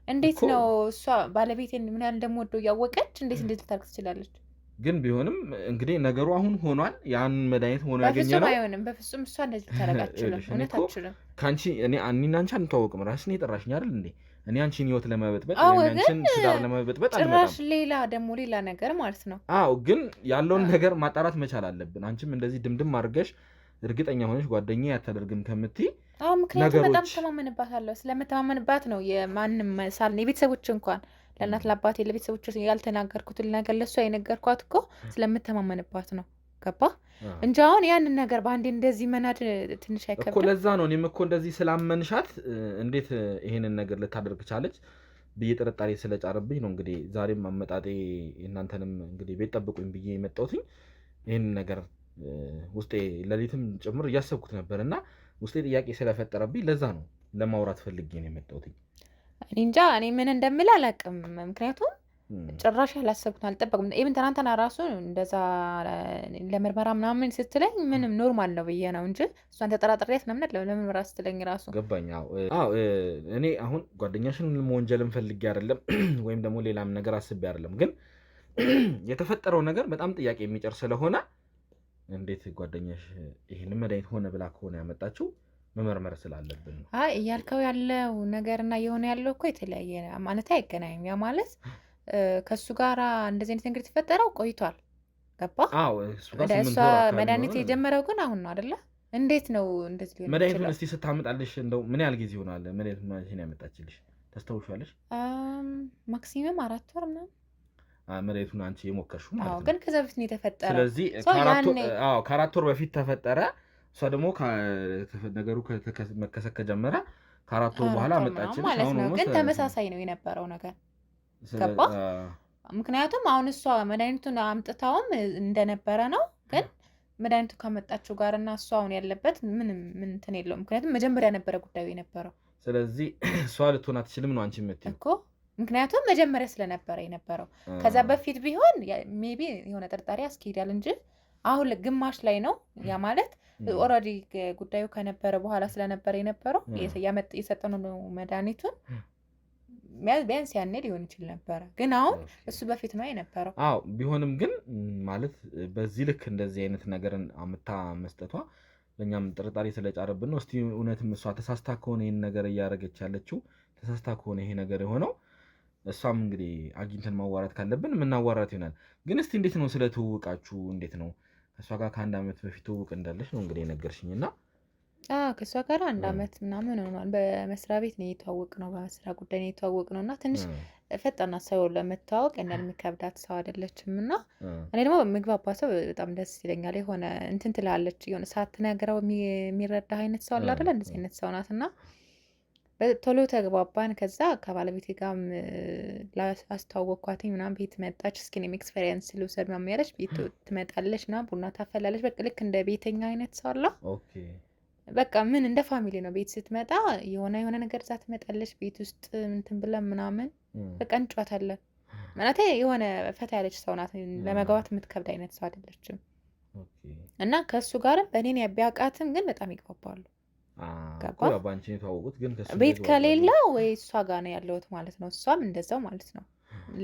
እንዴት ነው እሷ ባለቤቴን ምን ያህል እንደምወደው እያወቀች እንዴት ልታርግ ትችላለች? ግን ቢሆንም እንግዲህ ነገሩ አሁን ሆኗል። ያን መድኃኒት ሆኖ ያገኘ ነው። አይሆንም በፍጹም እሷ እንደዚህ ታረጋችለም እውነት አትችልም። ካንቺ እኔና አንቺ አንተዋወቅም። ራስን የጠራሽኝ አይደል እንዴ? እኔ አንቺን ህይወት ለመበጥበጥ አንቺን ትዳር ለመበጥበጥ አልመጣም። ጭራሽ ሌላ ነገር ማለት ነው። አዎ ግን ያለውን ነገር ማጣራት መቻል አለብን። አንቺም እንደዚህ ድምድም አድርገሽ እርግጠኛ ሆነሽ ጓደኛ ያታደርግም ከምትይ ምክንያቱም በጣም ተማመንባታለሁ። ስለምተማመንባት ነው የማንም ሳል የቤተሰቦች እንኳን ለእናት ለአባቴ ለቤተሰቦች ያልተናገርኩትን ነገር ለእሷ የነገርኳት እኮ ስለምተማመንባት ነው። ገባ እንጂ አሁን ያንን ነገር በአንዴ እንደዚህ መናድ ትንሽ አይከብድም እኮ? ለዛ ነው እኔም እኮ እንደዚህ ስላመንሻት እንዴት ይሄንን ነገር ልታደርግ ቻለች ብዬ ጥርጣሬ ስለጫረብኝ ነው እንግዲህ ዛሬም አመጣጤ እናንተንም እንግዲህ ቤት ጠብቁኝ ብዬ የመጣሁትኝ። ይሄንን ነገር ውስጤ ሌሊትም ጭምር እያሰብኩት ነበር እና ውስጤ ጥያቄ ስለፈጠረብኝ ለዛ ነው ለማውራት ፈልጌ ነው የመጣሁትኝ። እኔ እንጃ እኔ ምን እንደምል አላውቅም። ምክንያቱም ጭራሽ አላሰብኩት አልጠበቅም። ኢቭን ትናንትና ራሱ እንደዛ ለምርመራ ምናምን ስትለኝ ምንም ኖርማል ነው ብዬ ነው እንጂ እሷን ተጠራጥሬያት ምናምን ለምርመራ ስትለኝ ራሱ ገባኝ። አዎ እኔ አሁን ጓደኛሽን መወንጀልም ፈልጌ አይደለም ወይም ደግሞ ሌላም ነገር አስቤ አይደለም። ግን የተፈጠረው ነገር በጣም ጥያቄ የሚጭር ስለሆነ እንዴት ጓደኛሽ ይሄንን መድኃኒት ሆነ ብላ ከሆነ ያመጣችው መመርመር ስላለብን ነው። እያልከው ያለው ነገርና የሆነ ያለው እኮ የተለያየ ማለት አይገናኝም። ያ ማለት ከሱ ጋር እንደዚህ አይነት ነገር የተፈጠረው ቆይቷል። ገባ? እሷ መድኃኒት የጀመረው ግን አሁን ነው አይደለ? እንዴት ነው እንደዚህ ሊሆን ይችላል? መድኃኒቱን እስቲ ስታመጣልሽ እንደው ምን ያህል ጊዜ ሆናል? መድኃኒቱን ያመጣችልሽ ታስታውሻለሽ? ማክሲመም 4 ወር ምናምን መድኃኒቱን አንቺ የሞከርሽው ማለት ነው። ግን ከዛ በፊት ነው የተፈጠረው። ስለዚህ ከ4 ወር በፊት ተፈጠረ። እሷ ደግሞ ነገሩ መከሰት ከጀመረ ከ4 ወር በኋላ አመጣችልሽ ማለት ነው። ግን ተመሳሳይ ነው የነበረው ነገር ገባ? ምክንያቱም አሁን እሷ መድኃኒቱን አምጥታውም እንደነበረ ነው። ግን መድኃኒቱ ካመጣችው ጋር እና እሷ አሁን ያለበት ምንም እንትን የለውም። ምክንያቱም መጀመሪያ ነበረ ጉዳዩ የነበረው። ስለዚህ እሷ ልትሆን አትችልም ነው አንቺ የምትይው እኮ። ምክንያቱም መጀመሪያ ስለነበረ የነበረው ከዛ በፊት ቢሆን ሜቢ የሆነ ጥርጣሬ ያስኬዳል እንጂ አሁን ግማሽ ላይ ነው። ያ ማለት ኦልሬዲ ጉዳዩ ከነበረ በኋላ ስለነበረ የነበረው የሰጠነው መድኃኒቱን ቢያንስ ያኔ ሊሆን ይችል ነበረ። ግን አሁን እሱ በፊት ነው የነበረው። አዎ ቢሆንም ግን ማለት በዚህ ልክ እንደዚህ አይነት ነገርን አምታ መስጠቷ ለእኛም ጥርጣሬ ስለጫረብን ነው። እስቲ እውነትም እሷ ተሳስታ ከሆነ ይህን ነገር እያደረገች ያለችው ተሳስታ ከሆነ ይሄ ነገር የሆነው እሷም እንግዲህ አግኝተን ማዋራት ካለብን የምናዋራት ይሆናል። ግን እስቲ እንዴት ነው ስለ ትውውቃችሁ? እንዴት ነው? ከእሷ ጋር ከ1 ዓመት በፊት ትውውቅ እንዳለች ነው እንግዲህ የነገርሽኝ እና ከእሷ ጋር 1 ዓመት ምናምን ሆኗል። በመስሪያ ቤት ነው የተዋወቅ ነው፣ በስራ ጉዳይ ነው የተዋወቅ ነው እና ትንሽ ፈጣና ሰው ለመተዋወቅ የሚከብዳት ሰው አይደለችም እና እኔ ደግሞ ምግባባ ሰው በጣም ደስ ይለኛል። የሆነ እንትን ትላለች የሆነ ሳትነግረው የሚረዳ አይነት ሰው አለ አይደለ? እንደዚህ አይነት ሰው ናት እና ቶሎ ተግባባን። ከዛ ከባለቤቴ ጋር አስተዋወቅኳትኝ ምናምን ቤት መጣች። እስኪ እኔም ኤክስፔሪየንስ ልውሰድ ምናምን ያለች ቤት ትመጣለች እና ቡና ታፈላለች። በቃ ልክ እንደ ቤተኛ አይነት ሰው አለ። በቃ ምን እንደ ፋሚሊ ነው። ቤት ስትመጣ የሆነ ነገር እዛ ትመጣለች። ቤት ውስጥ እንትን ብለን ምናምን በቃ እንጫወታለን ማለት የሆነ ፈታ ያለች ሰው ናት። ለመግባት የምትከብድ አይነት ሰው አይደለችም እና ከእሱ ጋርም በእኔን ቢያውቃትም ግን በጣም ይግባባሉ። ቤት ከሌላ ወይ እሷ ጋር ነው ያለሁት ማለት ነው። እሷም እንደዛው ማለት ነው።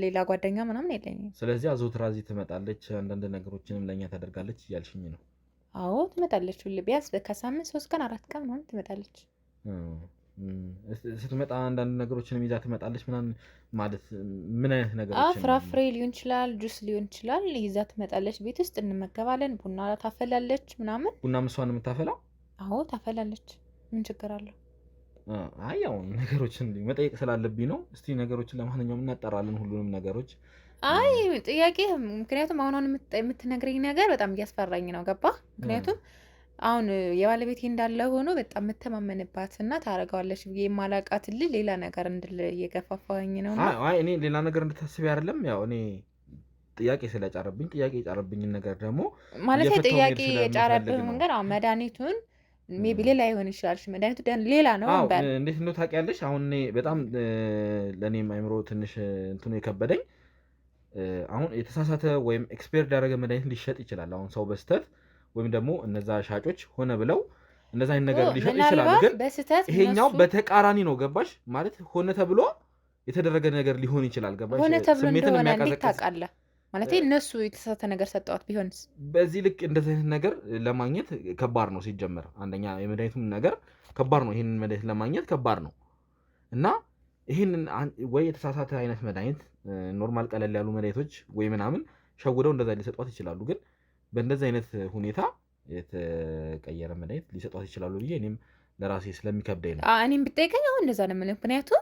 ሌላ ጓደኛ ምናምን የለኝም። ስለዚህ አዘውትራ እዚህ ትመጣለች፣ አንዳንድ ነገሮችንም ለእኛ ታደርጋለች እያልሽኝ ነው? አዎ ትመጣለች። ሁሌ ቢያንስ ከሳምንት 3 ቀን 4 ቀን ምናምን ትመጣለች። ስትመጣ አንዳንድ ነገሮችንም ይዛ ትመጣለች ምናምን ማለት ምን አይነት ነገሮች? ፍራፍሬ ሊሆን ይችላል፣ ጁስ ሊሆን ይችላል። ይዛ ትመጣለች። ቤት ውስጥ እንመገባለን። ቡና ታፈላለች ምናምን። ቡና ምሷን የምታፈላው? አዎ ታፈላለች። ምን ችግር አለው? አይ ያው ነገሮችን መጠየቅ ስላለብኝ ነው። እስቲ ነገሮችን ለማንኛውም እናጠራለን ሁሉንም ነገሮች። አይ ጥያቄ ምክንያቱም አሁን የምትነግረኝ ነገር በጣም እያስፈራኝ ነው። ገባ? ምክንያቱም አሁን የባለቤቴ እንዳለ ሆኖ በጣም የምተማመንባት እና ታረጋዋለች ብዬ የማላውቃት ሌላ ነገር እንድል እየገፋፋኝ ነው። አይ እኔ ሌላ ነገር እንድታስቢ አይደለም። ያው እኔ ጥያቄ ስለጫረብኝ ጥያቄ የጫረብኝን ነገር ደግሞ ማለት ጥያቄ የጫረብህ መንገድ አሁን መድኃኒቱን ሜቢ ሌላ ይሆን ይችላል መድኃኒቱ ሌላ ነው እንበል። እንዴት ነው ታውቂያለሽ? አሁን እኔ በጣም ለእኔም አይምሮ ትንሽ እንትኑ የከበደኝ አሁን የተሳሳተ ወይም ኤክስፓየርድ ያደረገ መድኃኒት ሊሸጥ ይችላል። አሁን ሰው በስተት ወይም ደግሞ እነዛ ሻጮች ሆነ ብለው እንደዛ አይነት ነገር ሊሸጥ ይችላል። ግን ይሄኛው በተቃራኒ ነው። ገባሽ? ማለት ሆነ ተብሎ የተደረገ ነገር ሊሆን ይችላል። ገባሽ? ሆነ ተብሎ እንደሆነ እንዴት ታውቃለህ? ማለት እነሱ የተሳሳተ ነገር ሰጠዋት ቢሆንስ? በዚህ ልክ እንደዚህ አይነት ነገር ለማግኘት ከባድ ነው። ሲጀመር አንደኛ የመድኃኒቱን ነገር ከባድ ነው። ይሄንን መድኃኒት ለማግኘት ከባድ ነው እና ይሄንን ወይ የተሳሳተ አይነት መድኃኒት ኖርማል ቀለል ያሉ መድኃኒቶች ወይ ምናምን ሸውደው እንደዛ ሊሰጧት ይችላሉ። ግን በእንደዚህ አይነት ሁኔታ የተቀየረ መድኃኒት ሊሰጧት ይችላሉ ብዬ እኔም ለራሴ ስለሚከብደኝ ነው። እኔም ብጠይቀኝ አሁን እንደዛ ነው የምልህ። ምክንያቱም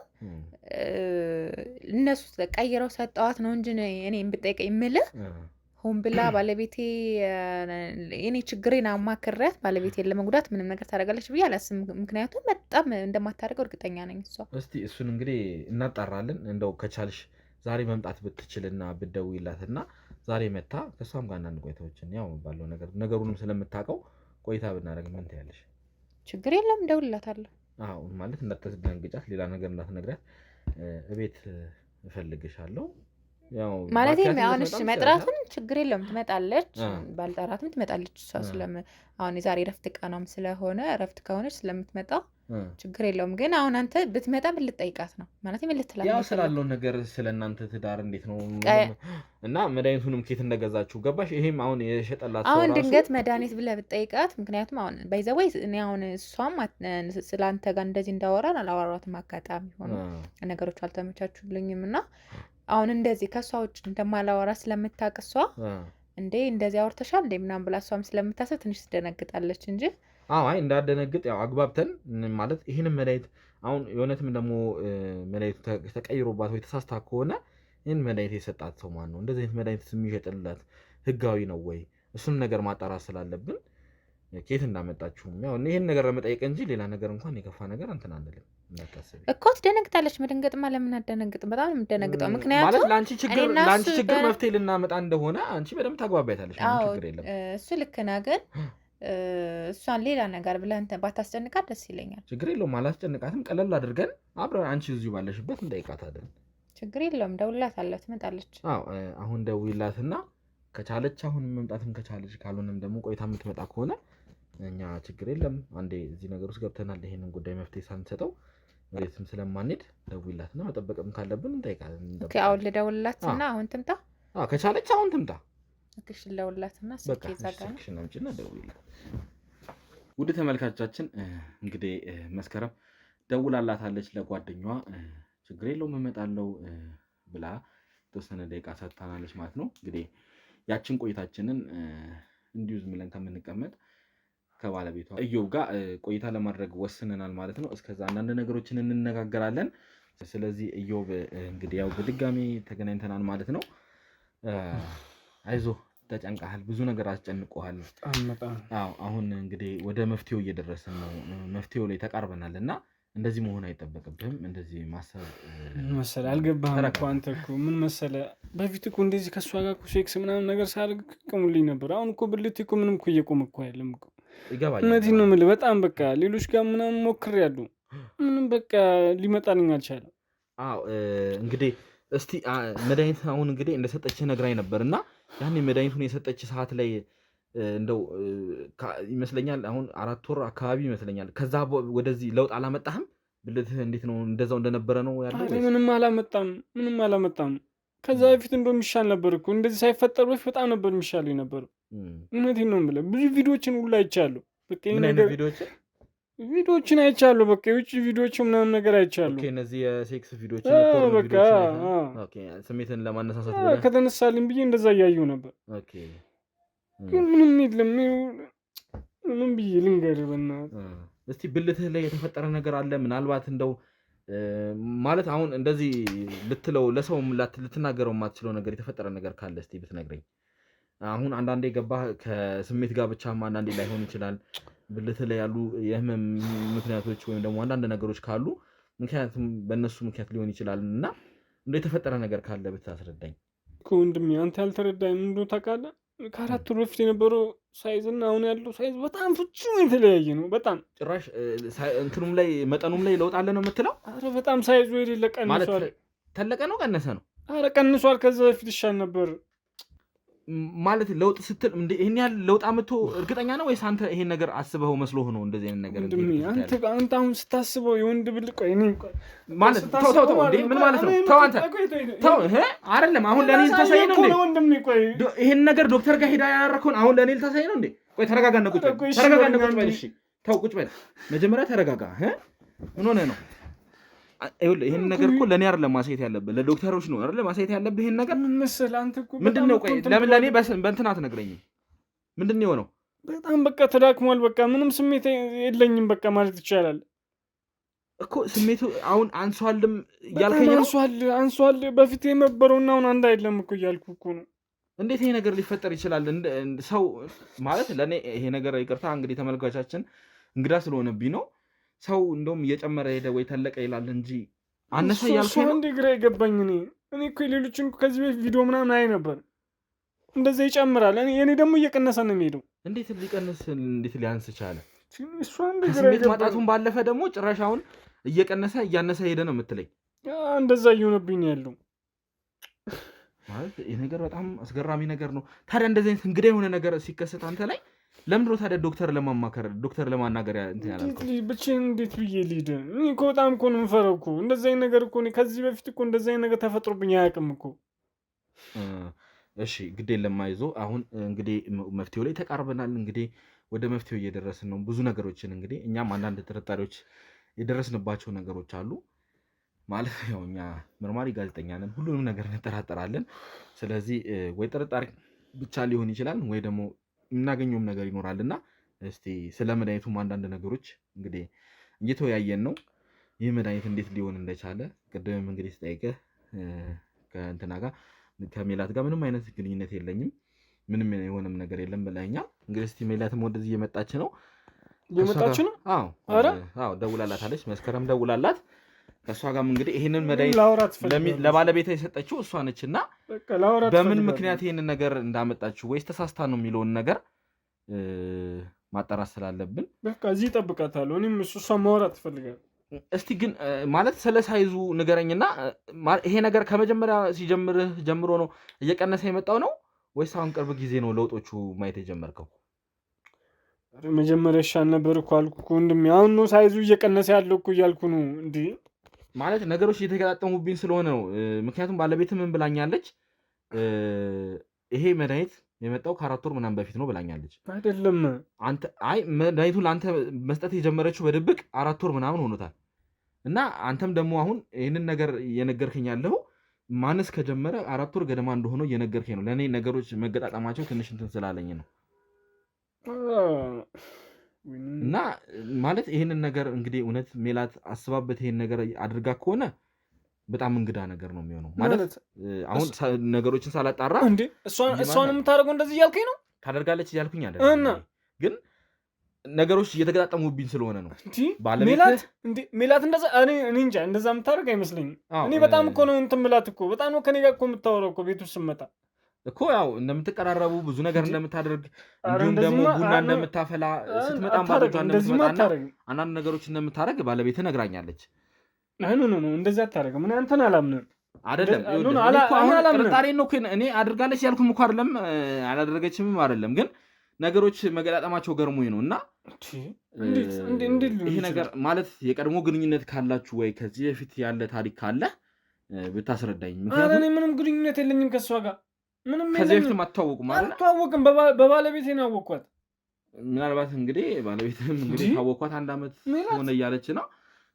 እነሱ ቀይረው ሰጠዋት ነው እንጂ እኔም ብጠይቀኝ የምልህ ሆን ብላ ባለቤቴ እኔ ችግሬን አማክሬያት ባለቤቴን ለመጉዳት ምንም ነገር ታደርጋለች ብዬ አላስብም። ምክንያቱም በጣም እንደማታደርገው እርግጠኛ ነኝ እሷ። እስቲ እሱን እንግዲህ እናጣራለን። እንደው ከቻልሽ ዛሬ መምጣት ብትችልና ብትደውይላትና ዛሬ መታ ከሷም ጋር አንዳንድ ቆይታዎችን ያው ባለው ነገሩንም ስለምታውቀው ቆይታ ብናደርግ ምን ትያለሽ? ችግር የለም እደውልላታለሁ። አዎ ማለት እንዳትደነግጫት፣ ሌላ ነገር እንዳትነግራት። እቤት እፈልግሻለሁ ያው ማለት አሁን እሺ መጥራቱን ችግር የለም ትመጣለች፣ ባልጠራትም ትመጣለች። እሷ አሁን የዛሬ ረፍት ቀኗም ስለሆነ ረፍት ከሆነች ስለምትመጣ ችግር የለውም። ግን አሁን አንተ ብትመጣ ምን ልትጠይቃት ነው? ማለት ምን ልትላት ነው? ያው ስላለው ነገር ስለእናንተ ትዳር እንዴት ነው እና መድኃኒቱንም ኬት እንደገዛችሁ ገባሽ? ይሄም አሁን የሸጠላት ሰው አሁን ድንገት መድኃኒት ብለህ ብትጠይቃት፣ ምክንያቱም አሁን ባይዘወይ እኔ አሁን እሷም ስለአንተ ጋር እንደዚህ እንዳወራን አላወራትም። አጋጣሚ ሆኖ ነገሮች አልተመቻቹልኝም እና አሁን እንደዚህ ከሷ ውጭ እንደማላወራ ስለምታውቅ እሷ እንዴ እንደዚህ አውርተሻል እንዴ ምናምን ብላ እሷም ስለምታስብ ትንሽ ትደነግጣለች እንጂ አይ እንዳደነግጥ ያው አግባብተን ማለት ይሄንን መድኃኒት አሁን የእውነትም ደግሞ መድኃኒቱ ተቀይሮባት ወይ ተሳስታ ከሆነ ይህን መድኃኒት የሰጣት ሰው ማን ነው? እንደዚህ አይነት መድኃኒት የሚሸጥላት ህጋዊ ነው ወይ? እሱን ነገር ማጣራት ስላለብን ከየት እንዳመጣችሁም ያው ይሄን ነገር ለመጠየቅ እንጂ ሌላ ነገር እንኳን የከፋ ነገር እንትን አንልም። እንዳታስቢ እኮ ትደነግጣለች። መደንገጥማ ለምን አትደነግጥም? በጣም ነው የምትደነግጠው። ምክንያቱም ማለት ለአንቺ ችግር መፍትሄ ልናመጣ እንደሆነ አንቺ በደንብ ታግባባያታለሽ። ችግር የለም እሱ ልክ ነህ። ግን እሷን ሌላ ነገር ብለህ እንትን ባታስጨንቃት ደስ ይለኛል። ችግር የለውም አላስጨንቃትም። ቀለል አድርገን አብረን አንቺ እዚሁ ባለሽበት እንጠይቃታለን። ችግር የለውም ደውልላታለሁ፣ ትመጣለች። አሁን ደውይላትና ከቻለች አሁን መምጣትም ከቻለች ካልሆነም ደግሞ ቆይታ የምትመጣ ከሆነ እኛ ችግር የለም አንዴ እዚህ ነገር ውስጥ ገብተናል። ይሄንን ጉዳይ መፍትሄ ሳንሰጠው ወዴትም ስለማንሄድ ደውይላትና መጠበቅም ካለብን እንጠይቃለን። አሁን ልደውልላትና አሁን ትምጣ። ከቻለች አሁን ትምጣ። እሺ ልደውልላትና ስልኬ ዘጋና ሽናምጭና ደውይላት። ውድ ተመልካቾቻችን እንግዲህ መስከረም ደውላላታለች ለጓደኛዋ። ችግር የለውም እመጣለሁ ብላ ተወሰነ ደቂቃ ሰጥታናለች ማለት ነው። እንግዲህ ያችን ቆይታችንን እንዲሁ ዝም ብለን ከምንቀመጥ ከባለቤቷ ኢዮብ ጋር ቆይታ ለማድረግ ወስነናል ማለት ነው። እስከዛ አንዳንድ ነገሮችን እንነጋገራለን። ስለዚህ ኢዮብ እንግዲህ ያው በድጋሚ ተገናኝተናል ማለት ነው። አይዞህ ተጨንቀሃል፣ ብዙ ነገር አስጨንቆሃል። አሁን እንግዲህ ወደ መፍትሄው እየደረስን ነው። መፍትሄው ላይ ተቃርበናል እና እንደዚህ መሆን አይጠበቅብህም። እንደዚህ ማሰብ መሰለህ አልገባህም እኮ አንተ እኮ ምን መሰለህ፣ በፊት እኮ እንደዚህ ከእሷ ጋር ሴክስ ምናምን ነገር ሳደርግ ቅሙልኝ ነበር። አሁን እኮ ብልቴ እኮ ምንም እኮ እየቆመ እኮ አይደለም እኮ። እውነቴን ነው የምልህ። በጣም በቃ ሌሎች ጋር ምናምን ሞክሬያለሁ፣ ምንም በቃ ሊመጣልኝ አልቻለም። እንግዲህ እስቲ መድኃኒት አሁን እንግዲህ እንደሰጠች ነግራኝ ነበር እና ያኔ መድኃኒቱን የሰጠች ሰዓት ላይ እንደው ይመስለኛል አሁን 4 ወር አካባቢ ይመስለኛል። ከዛ ወደዚህ ለውጥ አላመጣህም? ብልትህ እንዴት ነው? እንደዛው እንደነበረ ነው ያለው? ምንም አላመጣም። ከዛ በፊት እንደው የሚሻል ነበር እኮ። እንደዚህ ሳይፈጠር በፊት በጣም ነበር የሚሻለው ነበር። እውነቴን ነው የምልህ። ብዙ ቪዲዮዎችን ሁሉ አይቻለሁ። በቃ ምን አይነት ቪዲዮዎችን አይቻለሁ። በቃ የውጭ ቪዲዮዎች ምናምን ነገር አይቻለሁ። እነዚህ የሴክስ ቪዲዮዎች በቃ ስሜትን ለማነሳሳት ከተነሳልኝ ብዬ እንደዛ እያየሁ ነበር። ግን ምንም የለም። ምንም ብዬ ልንገርህ በእናትህ። እስቲ ብልትህ ላይ የተፈጠረ ነገር አለ? ምናልባት እንደው ማለት አሁን እንደዚህ ልትለው ለሰው ልትናገረው የማትችለው ነገር የተፈጠረ ነገር ካለ እስቲ ብትነግረኝ። አሁን አንዳንዴ ገባህ ከስሜት ጋር ብቻም አንዳንዴ ላይሆን ይችላል። ብልትህ ላይ ያሉ የህመም ምክንያቶች ወይም ደግሞ አንዳንድ ነገሮች ካሉ ምክንያቱም በእነሱ ምክንያት ሊሆን ይችላል እና እንደው የተፈጠረ ነገር ካለ ብታስረዳኝ። ወንድሜ አንተ ያልተረዳኝ ምን እንደሆነ ታውቃለህ? ከ4 ወር በፊት የነበረው ሳይዝ እና አሁን ያለው ሳይዝ በጣም ፍጹም የተለያየ ነው። በጣም ጭራሽ እንትኑም ላይ መጠኑም ላይ ለውጥ አለ ነው የምትለው? አረ በጣም ሳይዙ የሌለ ቀንሷል። ማለት ተለቀ ነው ቀነሰ ነው? አረ ቀንሷል። ከዛ በፊት ይሻል ነበር ማለት ለውጥ ስትል እንዴ ይሄን ያህል ለውጥ አምጥቶ እርግጠኛ ነው ወይስ አንተ ይሄን ነገር አስበው መስሎ ሆኖ እንደዚህ አይነት ነገር አንተ አሁን ስታስበው የወንድ ብልቅ ወይ እኔ ማለት ተው እንዴ ምን ማለት ነው? ተው አንተ ተው አይደለም አሁን ለኔ ልታሳይ ነው እንዴ? ወንድም ቆይ ይሄን ነገር ዶክተር ጋር ሄዳ ያደረከውን አሁን ለኔ ልታሳይ ነው እንዴ? ቆይ ተረጋጋና ቁጭ በል ተረጋጋና ቁጭ በል እሺ ተው ቁጭ በል መጀመሪያ ተረጋጋ ምን ሆነ ነው? አይውል ይሄን ነገር እኮ ለኔ አይደለም ማሳየት ያለብህ ለዶክተሮች ነው አይደል ማሳየት ያለብህ ይሄን ነገር ምን መሰል አንተ እኮ ምንድነው ቆይ ለምን ለኔ በእንትና አትነግረኝም ምንድነው የሆነው በጣም በቃ ተዳክሟል በቃ ምንም ስሜት የለኝም በቃ ማለት ይቻላል እኮ ስሜቱ አሁን አንሷልም ያልከኝ ነው አንሷል በፊት የነበረውና አሁን አንድ አይደለም እኮ ያልኩ እኮ ነው እንዴት ይሄ ነገር ሊፈጠር ይችላል ሰው ማለት ለኔ ይሄ ነገር ይቅርታ እንግዲህ ተመልካቾቻችን እንግዳ ስለሆነብኝ ነው ሰው እንደውም እየጨመረ ሄደ ወይ ተለቀ ይላል እንጂ አነሰ ያልከኝ ነው። እንዴ ግራ ይገባኝ እኔ እኮ ሌሎችን ከዚህ በፊት ቪዲዮ ምናምን አይ ነበር እንደዛ ይጨምራል። እኔ ደግሞ እየቀነሰ ነው የሚሄደው። እንዴት ሊቀንስ እንዴት ሊያንስ ቻለ? እሱ እንዴ ግራ ስሜት ማጣቱን ባለፈ ደግሞ ጭራሽ አሁን እየቀነሰ እያነሰ ሄደ ነው የምትለኝ? እንደዛ እየሆነብኝ ያለው ማለት ይሄ ነገር በጣም አስገራሚ ነገር ነው። ታዲያ እንደዚህ አይነት እንግዳ የሆነ ነገር ሲከሰት አንተ ላይ ለምን ነው ታዲያ ዶክተር ለማማከር ዶክተር ለማናገር እንትን ያላልከው? ብቻዬን እንዴት ብዬ ልሂድ? እኔ እኮ በጣም እኮ ነው የምፈራው እኮ እንደዚህ አይነት ነገር እኮ እኔ ከዚህ በፊት እኮ እንደዚህ አይነት ነገር ተፈጥሮብኝ አያውቅም እኮ። እሺ ግድ የለም አይዞህ። አሁን እንግዲህ መፍትሄው ላይ ተቃርበናል። እንግዲህ ወደ መፍትሄው እየደረስን ነው። ብዙ ነገሮችን እንግዲህ እኛም አንዳንድ ጥርጣሬዎች የደረስንባቸው ነገሮች አሉ። ማለት ያው እኛ መርማሪ ጋዜጠኛ ነን፣ ሁሉንም ነገር እንጠራጠራለን። ስለዚህ ወይ ጥርጣሬ ብቻ ሊሆን ይችላል ወይ ደግሞ የምናገኘውም ነገር ይኖራልና እስቲ ስለ መድኃኒቱም አንዳንድ ነገሮች እንግዲህ እየተወያየን ነው። ይህ መድኃኒት እንዴት ሊሆን እንደቻለ ቅድምም እንግዲህ ስጠይቅህ ከእንትና ጋር ከሜላት ጋር ምንም አይነት ግንኙነት የለኝም ምንም የሆነም ነገር የለም ብለኸኛል። እንግዲህ እስቲ ሜላትም ወደዚህ እየመጣች ነው። አዎ ደውላላታለች። መስከረም ደውላላት ከእሷ ጋርም እንግዲህ ይህንን መድኃኒት ለባለቤቷ የሰጠችው እሷ ነች እና በምን ምክንያት ይህንን ነገር እንዳመጣችው ወይስ ተሳስታ ነው የሚለውን ነገር ማጣራት ስላለብን በቃ እዚህ እጠብቃታለሁ። እኔም እሷ ማውራት ትፈልጋለህ። እስቲ ግን ማለት ስለ ሳይዙ ንገረኝና ይሄ ነገር ከመጀመሪያ ሲጀምርህ ጀምሮ ነው እየቀነሰ የመጣው ነው ወይስ አሁን ቅርብ ጊዜ ነው ለውጦቹ ማየት የጀመርከው? መጀመሪያ ይሻል ነበር እኮ አልኩህ እኮ ወንድሜ። አሁን ነው ሳይዙ እየቀነሰ ያለው እኮ እያልኩ ነው እንዴ። ማለት ነገሮች እየተገጣጠሙብኝ ስለሆነ ነው። ምክንያቱም ባለቤት ምን ብላኛለች? ይሄ መድኃኒት የመጣው ከ4 ወር ምናምን በፊት ነው ብላኛለች። አይደለም አንተ አይ መድኃኒቱን ለአንተ መስጠት የጀመረችው በድብቅ 4 ወር ምናምን ሆኖታል። እና አንተም ደግሞ አሁን ይህንን ነገር እየነገርከኝ ያለው ማነስ ከጀመረ 4 ወር ገደማ እንደሆነ እየነገርከኝ ነው። ለእኔ ነገሮች መገጣጠማቸው ትንሽ እንትን ስላለኝ ነው። እና ማለት ይህንን ነገር እንግዲህ እውነት ሜላት አስባበት ይሄን ነገር አድርጋ ከሆነ በጣም እንግዳ ነገር ነው የሚሆነው። ማለት አሁን ነገሮችን ሳላጣራ እንዴ እሷን የምታደርገው እንደዚህ እያልከኝ ነው? ታደርጋለች እያልኩኝ አይደለም፣ ግን ነገሮች እየተገጣጠሙብኝ ስለሆነ ነው። ባለቤት ሜላት እንደዛ እኔ እንጃ እንደዛ የምታደርግ አይመስለኝም። እኔ በጣም እኮ ነው እንትን ምላት እኮ በጣም ነው ከኔ ጋር እኮ የምታወራው እኮ ቤት ውስጥ ስመጣ እኮ ያው እንደምትቀራረቡ ብዙ ነገር እንደምታደርግ እንዲሁም ደግሞ ቡና እንደምታፈላ ስትመጣም ባለጇ እንደምትመጣና አንዳንድ ነገሮች እንደምታደርግ ባለቤት ነግራኛለች። ኖ እንደዛ አታደርግም። ምን አንተን አላምንም አይደለም ጥርጣሬ ነው እኔ አድርጋለች ያልኩም እኮ አይደለም አላደረገችም አይደለም፣ ግን ነገሮች መገጣጠማቸው ገርሞኝ ነው። እና ይሄ ነገር ማለት የቀድሞ ግንኙነት ካላችሁ ወይ ከዚህ በፊት ያለ ታሪክ ካለ ብታስረዳኝ። ምክንያቱም እኔ ምንም ግንኙነት የለኝም ከሷ ጋር ምንም ከዚህ በፊትም አትተዋወቁም ማለት አትተዋወቅም። በባለቤቴ ነው ያወቅኳት። ምናልባት እንግዲህ ባለቤትም እንግዲህ ታወቅኳት 1 ዓመት ሆነ እያለች ነው።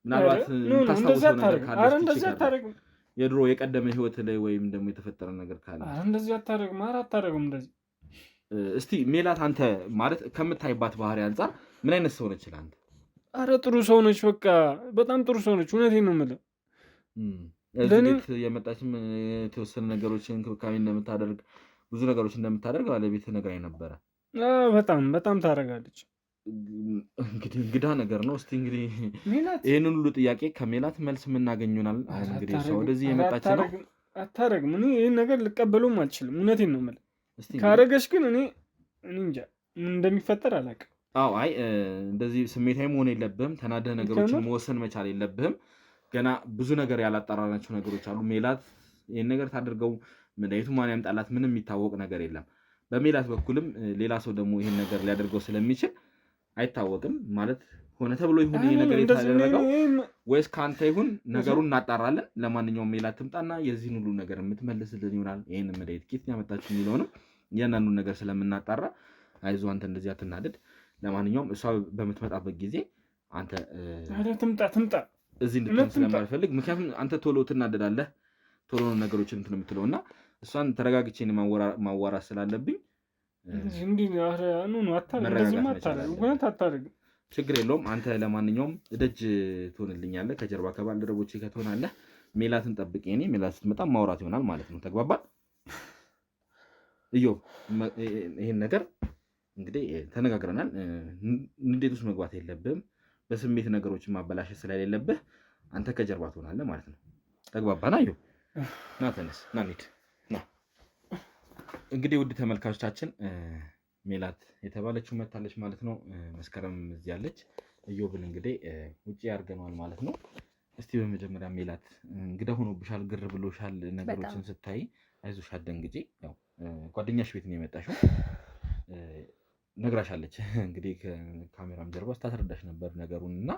ምናልባት የምታስታውሰው ነገር ካለ እንደዚህ አታደርግም። የድሮ የቀደመ ህይወት ላይ ወይም ደግሞ የተፈጠረ ነገር ካለ እንደዚህ አታደርግም። አታደርግም እንደዚህ። እስቲ ሜላት አንተ ማለት ከምታይባት ባህሪ አንጻር ምን አይነት ሰው ነች ለአንተ? አረ ጥሩ ሰው ነች። በቃ በጣም ጥሩ ሰው ነች። እውነቴን ነው የምልህ። እዚህ ቤት የመጣችም የተወሰነ ነገሮችን እንክብካቤ እንደምታደርግ ብዙ ነገሮች እንደምታደርግ ባለቤት ነግራኝ ነበረ። በጣም ታደርጋለች። እንግዲህ እንግዳ ነገር ነው። እስቲ እንግዲህ ይህንን ሁሉ ጥያቄ ከሜላት መልስ የምናገኙናል። አሁን እንግዲህ እሷ ወደዚህ የመጣች ነው። አታደርግም። እኔ ይህን ነገር ልቀበለውም አልችልም። እውነቴን ነው የምልህ። ካደረገች ግን እኔ እንጃ እንደሚፈጠር አላውቅም። አዎ አይ እንደዚህ ስሜታዊ መሆን የለብህም። ተናደህ ነገሮችን መወሰን መቻል የለብህም። ገና ብዙ ነገር ያላጣራናቸው ነገሮች አሉ። ሜላት ይህን ነገር ታደርገው መድኃኒቱ ማን ያምጣላት ምንም የሚታወቅ ነገር የለም። በሜላት በኩልም ሌላ ሰው ደግሞ ይህን ነገር ሊያደርገው ስለሚችል አይታወቅም። ማለት ሆነ ተብሎ ይሁን ይሄ ነገር የተደረገው ወይስ ከአንተ ይሁን ነገሩን እናጣራለን። ለማንኛውም ሜላት ትምጣና የዚህን ሁሉ ነገር የምትመልስልን ይሆናል። ይህን መድኃኒት ኬት ያመጣችሁ የሚለውንም እያንዳንዱን ነገር ስለምናጣራ አይዞህ አንተ እንደዚህ አትናደድ። ለማንኛውም እሷ በምትመጣበት ጊዜ አንተ ትምጣ እዚህ እንድትሆን ስለማልፈልግ፣ ምክንያቱም አንተ ቶሎ ትናደዳለህ፣ ቶሎ ነገሮችን እንትን የምትለው እና እሷን ተረጋግቼ ማዋራት ስላለብኝ ችግር የለውም። አንተ ለማንኛውም ደጅ ትሆንልኛለህ፣ ከጀርባ ከባልደረቦቼ ጋር ትሆናለህ። ሜላትን ጠብቄ እኔ ሜላት ስትመጣ ማውራት ይሆናል ማለት ነው። ተግባባል? እዮ ይሄን ነገር እንግዲህ ተነጋግረናል። ንዴት ውስጥ መግባት የለብህም። በስሜት ነገሮችን ማበላሸት ስለሌለብህ አንተ ከጀርባ ትሆናለህ ማለት ነው። ተግባባን? አዩ ና ተነስ፣ ና እንሂድ። ና እንግዲህ ውድ ተመልካቾቻችን ሜላት የተባለችው መታለች ማለት ነው። መስከረም እዚህ ያለች፣ እዮብን እንግዲህ ውጪ ያርገነዋል ማለት ነው። እስቲ በመጀመሪያ ሜላት እንግዳ ሆኖብሻል፣ ግር ብሎሻል። ነገሮችን ስታይ አይዞሽ አትደንግጪ። ያው ጓደኛሽ ቤት ነው የመጣሽው፣ ነግራሻለች። እንግዲህ ከካሜራም ጀርባ ስታስረዳሽ ነበር ነገሩን እና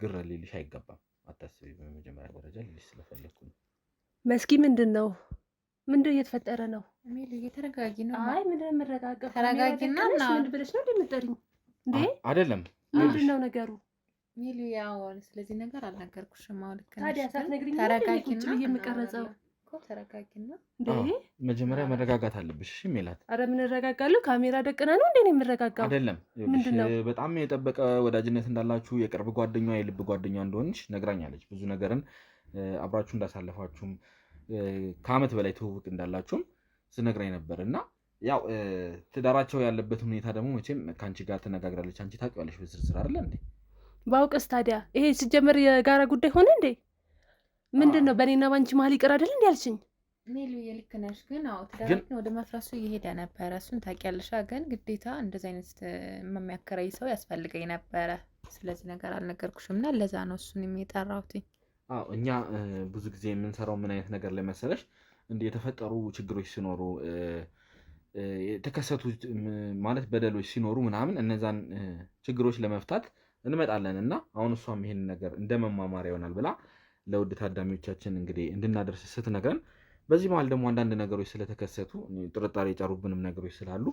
ግር ሊልሽ አይገባም፣ አታስቢ። በመጀመሪያ ደረጃ ልልሽ ስለፈለግኩ ነው። መስኪ ምንድን ነው እየተፈጠረ ነው? ተረጋጊ ነው። አይ ምንድን የምረጋጋው? ተረጋጊና ምን ብለሽ ነው እንደምትጠሪኝ እንዴ? አይደለም ምንድን ነው ነገሩ? ሚሉ ያው ስለዚህ ነገር አልነገርኩሽም። አውልክ ታዲያ ሳትነግሪኝ ተረጋጊና ብዬ የምቀረጸው እኮ ተረጋጊና እንዴ። መጀመሪያ መረጋጋት አለብሽ። እሺ ሜላት። አረ ምን እረጋጋለሁ? ካሜራ ደቅና ነው እንዴ የምረጋጋው? አይደለም በጣም የጠበቀ ወዳጅነት እንዳላችሁ የቅርብ ጓደኛ የልብ ጓደኛ እንደሆንሽ ነግራኛለች። ብዙ ነገርን አብራችሁ እንዳሳለፋችሁም ከዓመት በላይ ትውውቅ እንዳላችሁም ስነግራኝ ነበር እና ያው ትዳራቸው ያለበት ሁኔታ ደግሞ መቼም ከአንቺ ጋር ትነጋግራለች። አንቺ ታውቂዋለሽ በዝርዝር አይደለ እንዴ? ባውቅስ ታዲያ ይሄ ሲጀመር የጋራ ጉዳይ ሆነ እንዴ? ምንድን ነው በእኔና ባንቺ መሀል ይቅር አይደል እንዴ ያልሽኝ? ሜሉ የልክ ነሽ፣ ግን ትዳራችን ወደ መፍረሱ እየሄደ ነበረ። እሱን ታውቂያለሽ። ግን ግዴታ እንደዚህ አይነት የሚያከራይ ሰው ያስፈልገኝ ነበረ። ስለዚህ ነገር አልነገርኩሽም እና ለዛ ነው እሱን የሚጠራሁት። እኛ ብዙ ጊዜ የምንሰራው ምን አይነት ነገር ላይ መሰለሽ፣ እንዲህ የተፈጠሩ ችግሮች ሲኖሩ የተከሰቱ ማለት በደሎች ሲኖሩ ምናምን እነዛን ችግሮች ለመፍታት እንመጣለን እና አሁን እሷም ይሄን ነገር እንደ መማማሪያ ይሆናል ብላ ለውድ ታዳሚዎቻችን እንግዲህ እንድናደርስ ስትነግረን፣ በዚህ መሀል ደግሞ አንዳንድ ነገሮች ስለተከሰቱ ጥርጣሬ የጫሩብንም ነገሮች ስላሉ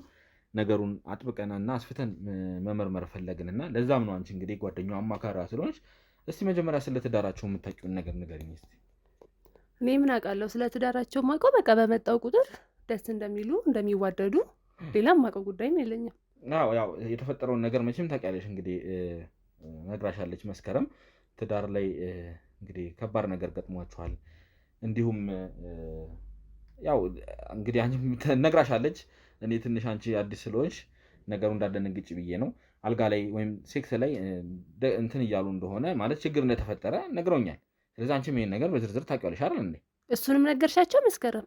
ነገሩን አጥብቀንና አስፍተን መመርመር ፈለግንና ለዛም ነው አንቺ እንግዲህ ጓደኛው አማካሪዋ ስለሆነች እስቲ መጀመሪያ ስለ ትዳራቸው የምታውቂውን ነገር ንገሪኝ እስቲ። እኔ ምን አውቃለሁ ስለ ትዳራቸው? ማውቀው በቃ በመጣው ቁጥር ደስ እንደሚሉ እንደሚዋደዱ፣ ሌላም ማውቀው ጉዳይም የለኝም። ያው የተፈጠረውን ነገር መቼም ታውቂያለሽ። እንግዲህ ነግራሻለች መስከረም ትዳር ላይ እንግዲህ ከባድ ነገር ገጥሟቸዋል። እንዲሁም ያው እንግዲህ አንቺ ነግራሻለች። እኔ ትንሽ አንቺ አዲስ ስለሆንሽ ነገሩ እንዳደነግጭ ብዬ ነው። አልጋ ላይ ወይም ሴክስ ላይ እንትን እያሉ እንደሆነ ማለት ችግር እንደተፈጠረ ነግረውኛል። ስለዚህ አንቺም ይሄን ነገር በዝርዝር ታውቂዋለሽ አይደል እንዴ? እሱንም ነገርሻቸው መስከረም?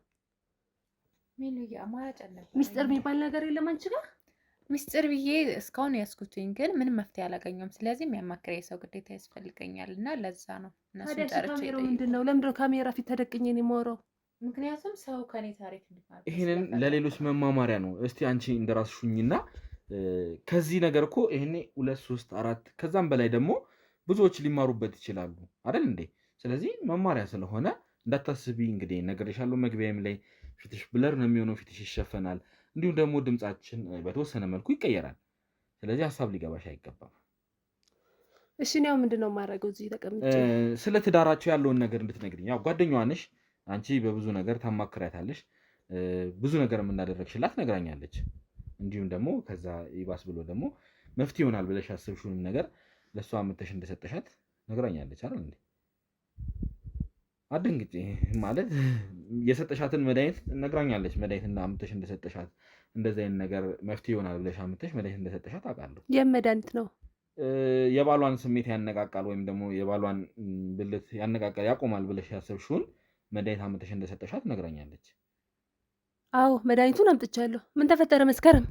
ሜሉዬ አማራጭ አለበት። ሚስጥር የሚባል ነገር የለም አንቺ ጋር? ሚስጥር ብዬ እስካሁን ያስኩትኝ ግን ምንም መፍትሄ አላገኘሁም። ስለዚህ የሚያማክረኝ ሰው ግዴታ ያስፈልገኛል እና ለዛ ነው እነሱን ጠርቼ። ካሜራው ምንድን ነው? ለምንድን ነው ካሜራ ፊት ተደቅኜ ነው የማወራው? ምክንያቱም ሰው ከኔ ታሪክ እንዲማር ይሄንን ለሌሎች መማማሪያ ነው። እስቲ አንቺ እንደራስሽ ሁኚና ከዚህ ነገር እኮ ይሄኔ 2 3 4 ከዛም በላይ ደግሞ ብዙዎች ሊማሩበት ይችላሉ አይደል እንዴ? ስለዚህ መማሪያ ስለሆነ እንዳታስቢ። እንግዲህ ነግሬሻለሁ መግቢያም ላይ ፊትሽ ብለር ነው የሚሆነው፣ ፊትሽ ይሸፈናል። እንዲሁም ደግሞ ድምጻችን በተወሰነ መልኩ ይቀየራል። ስለዚህ ሀሳብ ሊገባሽ አይገባም። እሺ ነው ምንድነው የማደርገው? እዚህ ተቀምጬ ስለ ትዳራቸው ያለውን ነገር እንድትነግሪኝ። ያው ጓደኛዋ ነሽ አንቺ፣ በብዙ ነገር ታማክሪያታለሽ። ብዙ ነገር የምናደረግሽላት ነግራኛለች። እንዲሁም ደግሞ ከዛ ይባስ ብሎ ደግሞ መፍትሄ ይሆናል ብለሽ ያሰብሽውንም ነገር ለእሷ አምጥተሽ እንደሰጠሻት ነግራኛለች አይደል እንዴ? አደንግጬ ማለት የሰጠሻትን መድኃኒት ነግራኛለች። መድኃኒትና አምጥተሽ እንደሰጠሻት እንደዚህ አይነት ነገር መፍትሄ ይሆናል ብለሽ አምጥተሽ መድኃኒት እንደሰጠሻት አውቃለሁ። የም መድኃኒት ነው? የባሏን ስሜት ያነቃቃል ወይም ደግሞ የባሏን ብልት ያነቃቃል ያቆማል ብለሽ ያሰብሽውን መድኃኒት አምጥተሽ እንደሰጠሻት ነግራኛለች። አዎ መድኃኒቱን አምጥቻለሁ። ምን ተፈጠረ መስከረም?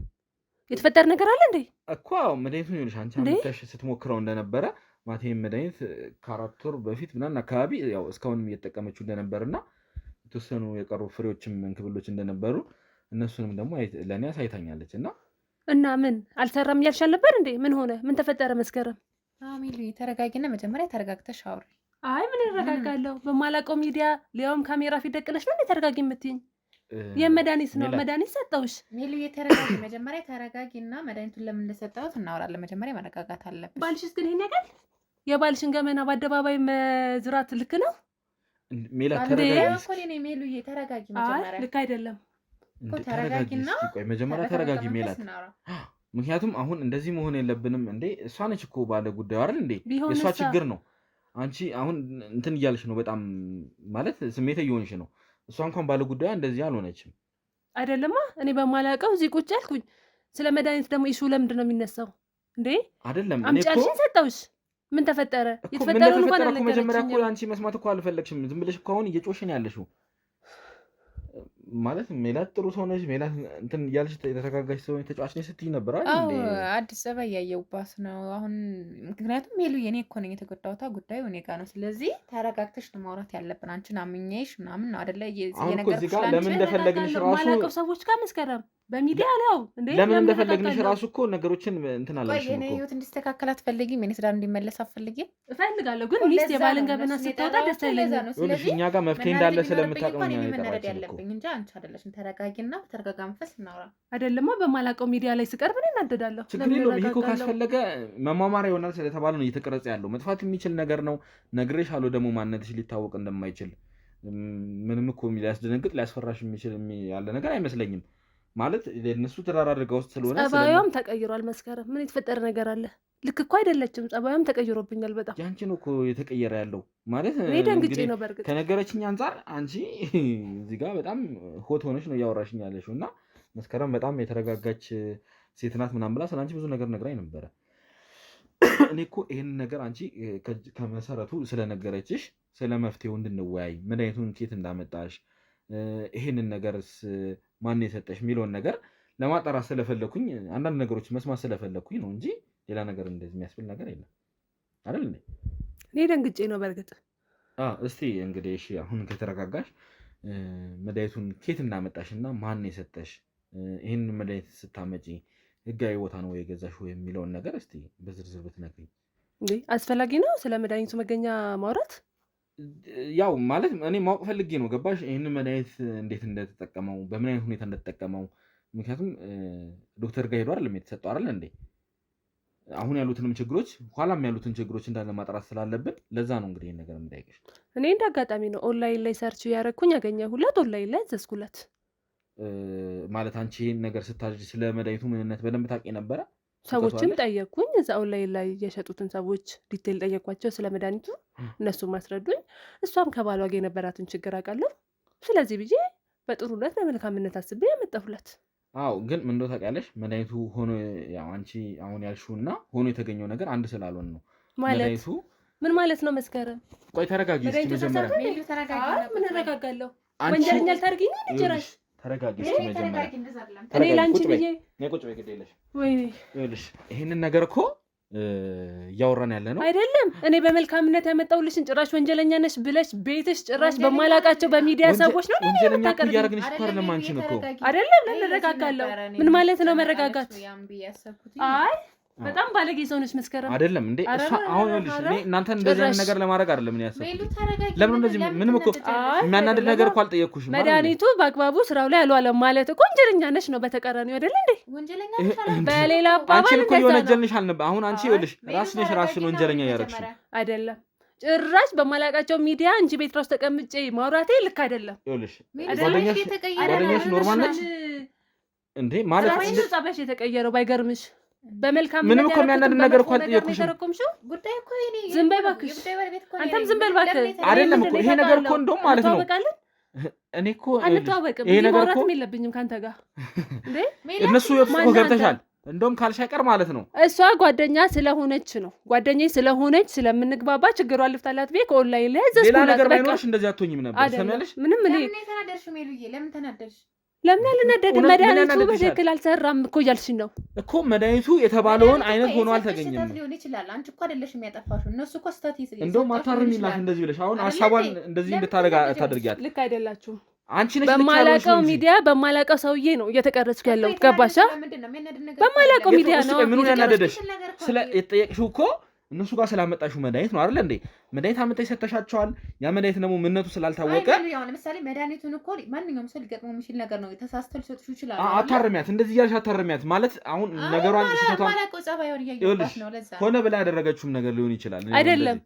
የተፈጠረ ነገር አለ እንዴ? እኮ መድኃኒቱን ይኸውልሽ አንቺ አምጥተሽ ስትሞክረው እንደነበረ ማቴም መድኃኒት ከ4 ወር በፊት ምናምን አካባቢ ያው እስካሁንም እየተጠቀመችው እንደነበርና የተወሰኑ የቀሩ ፍሬዎችም እንክብሎች እንደነበሩ እነሱንም ደግሞ ለእኔ አሳይታኛለች። እና ምን አልሰራም እያልሻል ነበር እንዴ? ምን ሆነ? ምን ተፈጠረ? መስከረም ሚሉ ተረጋጊና መጀመሪያ ተረጋግተሽ አውሪ። አይ ምን እረጋጋለሁ? በማላውቀው ሚዲያ ሊያውም ካሜራ ፊት ደቅነሽ ነው እንዴ ተረጋጊ የምትይኝ? የመድኃኒት ነው መድኃኒት ሰጠውሽ። ሚሉ ተረጋጊ፣ መጀመሪያ ተረጋጊና መድኃኒቱን ለምን እንደሰጠሁት እናወራለን። መጀመሪያ መረጋጋት አለብሽ። ባልሽስ ግን ይሄን ነገር የባልሽን ገመና በአደባባይ መዝራት ልክ ነው? ሜላት ተረጋጊ። ሜሉዬ ተረጋጊ መጀመሪያ። ልክ አይደለም እኮ ተረጋጊና። ቆይ መጀመሪያ ተረጋጊ ሜላት። ምክንያቱም አሁን እንደዚህ መሆን የለብንም እንዴ። እሷ ነች እኮ ባለ ጉዳዩ አይደል እንዴ? የእሷ ችግር ነው። አንቺ አሁን እንትን እያልሽ ነው፣ በጣም ማለት ስሜት እየሆንሽ ነው። እሷ እንኳን ባለ ጉዳዩ እንደዚህ አልሆነችም አይደለማ። እኔ በማላውቀው እዚህ ቁጭ ያልኩኝ። ስለ መድኃኒት ደግሞ ኢሹ ለምንድን ነው የሚነሳው እንዴ? አይደለም አምጫልሽኝ ሰጠውሽ። ምን ተፈጠረ? የተፈጠረው እንኳን አልነገረችኝም። መጀመሪያ እኮ አንቺ መስማት እኮ አልፈለግሽም። ዝም ብለሽ እኮ አሁን እየጮሽ ነው ያለሽው። ማለት ሜላት ጥሩ ሰው ነች፣ ሜላት እንትን እያልሽ የተረጋጋች ሰው ተጫዋች ነች ስትይ ነበር አይደል? አዲስ ጸባይ እያየሁባት ነው አሁን። ምክንያቱም ሜሉ የኔ እኮ ነኝ የተጎዳሁት፣ ጉዳዩ እኔ ጋር ነው። ስለዚህ ተረጋግተሽ ነው ማውራት ያለብን። አንቺን አምኜሽ ምናምን ነው አይደለ? እዚህ ጋር ለምን እንደፈለግንሽ ራሱ ማላውቀው ሰዎች ጋር መስከረም በሚዲያ ነው እንዴ? ለምን እንደፈለግንሽ ራሱ እኮ ነገሮችን እንትን አላልሽም እኮ። እኔ ህይወት እንዲስተካከል አትፈልጊም? እኔ ትዳር እንዲመለስ አትፈልጊም? እፈልጋለሁ፣ ግን ሚስት የባልን ገበና ስትወጣ ደስ አይለኝም። ስለዚህ እኛ ጋር መፍትሄ እንዳለ ስለምታውቀው ነው ያለብኝ እንጂ አንቺ አይደለሽም። ተረጋጊና በተረጋጋ መንፈስ እናውራ። አይደለማ በማላውቀው ሚዲያ ላይ ስቀርብ እኔ እናደዳለሁ። ችግር የለውም። ይሄ እኮ ካስፈለገ መማማሪያ ይሆናል ስለተባለ ነው እየተቀረጸ ያለው። መጥፋት የሚችል ነገር ነው። ነግሬሻለሁ ደግሞ ማንነትሽ ሊታወቅ እንደማይችል። ምንም እኮ ሊያስደነግጥ ሊያስፈራሽ የሚችል ያለ ነገር አይመስለኝም። ማለት ለነሱ ትዳር አድርጋ ውስጥ ስለሆነ ጸባዩም ተቀይሯል። መስከረም ምን የተፈጠረ ነገር አለ? ልክ እኮ አይደለችም። ጸባዩም ተቀይሮብኛል በጣም። ያንቺ ነው እኮ የተቀየረ ያለው ማለት እኔ ደንግጬ ነው። በእርግጥ ከነገረችኝ አንጻር አንቺ እዚህ ጋር በጣም ሆት ሆነሽ ነው እያወራሽኝ ያለሽው። እና መስከረም በጣም የተረጋጋች ሴት ናት ምናምን ብላ ስለ አንቺ ብዙ ነገር ነግራኝ ነበረ። እኔ እኮ ይህን ነገር አንቺ ከመሰረቱ ስለነገረችሽ ስለ መፍትሄው እንድንወያይ መድኃኒቱን ኬት እንዳመጣሽ ይሄንን ነገርስ ማን የሰጠሽ የሚለውን ነገር ለማጣራት ስለፈለኩኝ አንዳንድ ነገሮች መስማት ስለፈለኩኝ ነው እንጂ ሌላ ነገር እንደዚህ የሚያስብል ነገር የለም አይደል እንዴ? እኔ ደንግጬ ነው በእርግጥ። እስቲ እንግዲህ እሺ፣ አሁን ከተረጋጋሽ መድኃኒቱን ኬት እንዳመጣሽና ማን የሰጠሽ፣ ይህንን መድኃኒት ስታመጪ ህጋዊ ቦታ ነው የገዛሽው የሚለውን ነገር እስቲ በዝርዝር ብትነግሪኝ። እንዴ አስፈላጊ ነው ስለ መድኃኒቱ መገኛ ማውራት? ያው ማለት እኔ ማወቅ ፈልጌ ነው። ገባሽ? ይህንን መድኃኒት እንዴት እንደተጠቀመው፣ በምን አይነት ሁኔታ እንደተጠቀመው። ምክንያቱም ዶክተር ጋር ሄዶ አይደለም የተሰጠው አይደል እንዴ? አሁን ያሉትንም ችግሮች ኋላም ያሉትን ችግሮች እንዳለ ማጥራት ስላለብን ለዛ ነው እንግዲህ ይህን ነገር የምጠይቅሽ። እኔ እንደ አጋጣሚ ነው ኦንላይን ላይ ሰርች ያደረኩኝ ያገኘሁለት፣ ኦንላይን ላይ ዘዝኩለት። ማለት አንቺ ይህን ነገር ስታጅ ስለ መድኃኒቱ ምንነት በደንብ ታውቂ ነበረ? ሰዎችም ጠየኩኝ። እዛ ኦንላይን ላይ የሸጡትን ሰዎች ዲቴል ጠየኳቸው ስለ መድኃኒቱ፣ እነሱም ማስረዱኝ። እሷም ከባሏ ጋር የነበራትን ችግር አውቃለሁ። ስለዚህ ብዬ በጥሩነት በመልካምነት አስቤ ያመጣሁለት። አዎ፣ ግን ምን እንደው ታውቂያለሽ መድኃኒቱ ሆኖ ያው አንቺ አሁን ያልሽውና ሆኖ የተገኘው ነገር አንድ ስላልሆነ ነው። ማለት ምን ማለት ነው? መስከረም ቆይ ተረጋጊ እስኪ መጀመሪያ። ምን እረጋጋለሁ? ወንጀለኛ ልታደርጊኝ ነው ጭራሽ? ተረጋጊ እስኪ መጀመሪያ። እኔ ላንቺ ብዬ ነይ ቁጭ በይ፣ ግድ የለሽ። ወይኔ ይኸውልሽ ይሄንን ነገር እኮ እያወራን ያለ ነው አይደለም። እኔ በመልካምነት ያመጣሁልሽን ጭራሽ ወንጀለኛ ነሽ ብለሽ ቤትሽ ጭራሽ በማላውቃቸው በሚዲያ ሰዎች ነው ወንጀለኛ እኮ እያደረግንሽ እኮ አይደለም። አንቺን እኮ አይደለም ልረጋጋለሁ። ምን ማለት ነው መረጋጋት? አይ በጣም ባለጌ ሰው ነሽ መስከረም። አይደለም እንዴ እሷ አሁን ይኸውልሽ እኔ እናንተን እንደዚህ አይነት ነገር ለማድረግ አይደለም እኔ ያሰብኩት። ለምን እንደዚህ ምንም እኮ የሚያናድድ ነገር እኮ አልጠየቅኩሽም። መድኃኒቱ በአግባቡ ስራው ላይ አልዋለም ማለት እኮ ወንጀለኛ ነሽ ነው በተቃራኒው አይደል እንዴ? በሌላ አባባል አንቺን እኮ የወነጀልንሽ አልነበረ። አሁን አንቺ ይኸውልሽ ራስሽ ራስሽን ወንጀለኛ እያደረግሽ አይደለም። ጭራሽ በማላውቃቸው ሚዲያ እንጂ ቤት ራስ ተቀምጬ ማውራቴ ልክ አይደለም። ይኸውልሽ ጓደኛሽ ኖርማል ነች እንዴ ማለት ነው? ጸባይሽ የተቀየረው ባይገርምሽ በመልካም ምንም እኮ የሚያናድድ ነገር እኮ አልጠየኩሽም። ዝም በይ እባክሽ፣ አንተም ዝም በል እባክህ። አይደለም እኮ ይሄ ነገር እኮ እንደውም ማለት ነው እኔ እኮ አንተዋወቅም። ይሄ ነገር እኮ የለብኝም ካንተ ጋር እንዴ። እነሱ እኮ ገብተሻል እንደውም ካልሽ አይቀር ማለት ነው። እሷ ጓደኛ ስለሆነች ነው ጓደኛዬ ስለሆነች ስለምንግባባ ችግሯን ልፍታላት ብዬ ከኦንላይን ላይ ዘዝኩላት። ሌላ ነገር ባይኖርሽ እንደዚህ አትሆኝም ነበር። ሰሚያለሽ? ምንም እኔ ለምን ተናደርሽ? ሜሉዬ ለምን ተናደርሽ? ለምን አልናደድም? መድኃኒቱ በትክክል አልሰራም እኮ እያልሽኝ ነው እኮ። መድኃኒቱ የተባለውን አይነት ሆኖ አልተገኘም። ሊሆን ይችላል። አንቺ እኮ አይደለሽም ያጠፋሽው፣ እነሱ እኮ ስህተት ይስል። እንደውም አታርሚላት እንደዚህ ብለሽ አሁን ሀሳቧን እንደዚህ እንድታደርግ ታደርጊያለሽ። ልክ አይደላችሁም። አንቺ ነሽ በማላውቀው ሚዲያ በማላውቀው ሰውዬ ነው እየተቀረጽኩ ያለሁት። ገባሻ? በማላውቀው ሚዲያ ነው። ምኑን ያናደደሽ? ስለ የተጠየቅሽው እኮ እነሱ ጋር ስላመጣሽው መድኃኒት ነው አይደል እንዴ? መድኃኒት አመጣሽ ሰጥተሻቸዋል። ያ መድኃኒት ደግሞ ምንነቱ ስላልታወቀ ለምሳሌ መድኃኒቱን እኮ ማንኛውም ሰው ሊገጥመው የሚችል ነገር ነው። ተሳስተው ሊሰጥሽ ይችላል። አታርሚያት፣ እንደዚህ እያልሽ አታርሚያት ማለት አሁን ነገሯን ሆነ ብላ ያደረገችውም ነገር ሊሆን ይችላል አይደለም።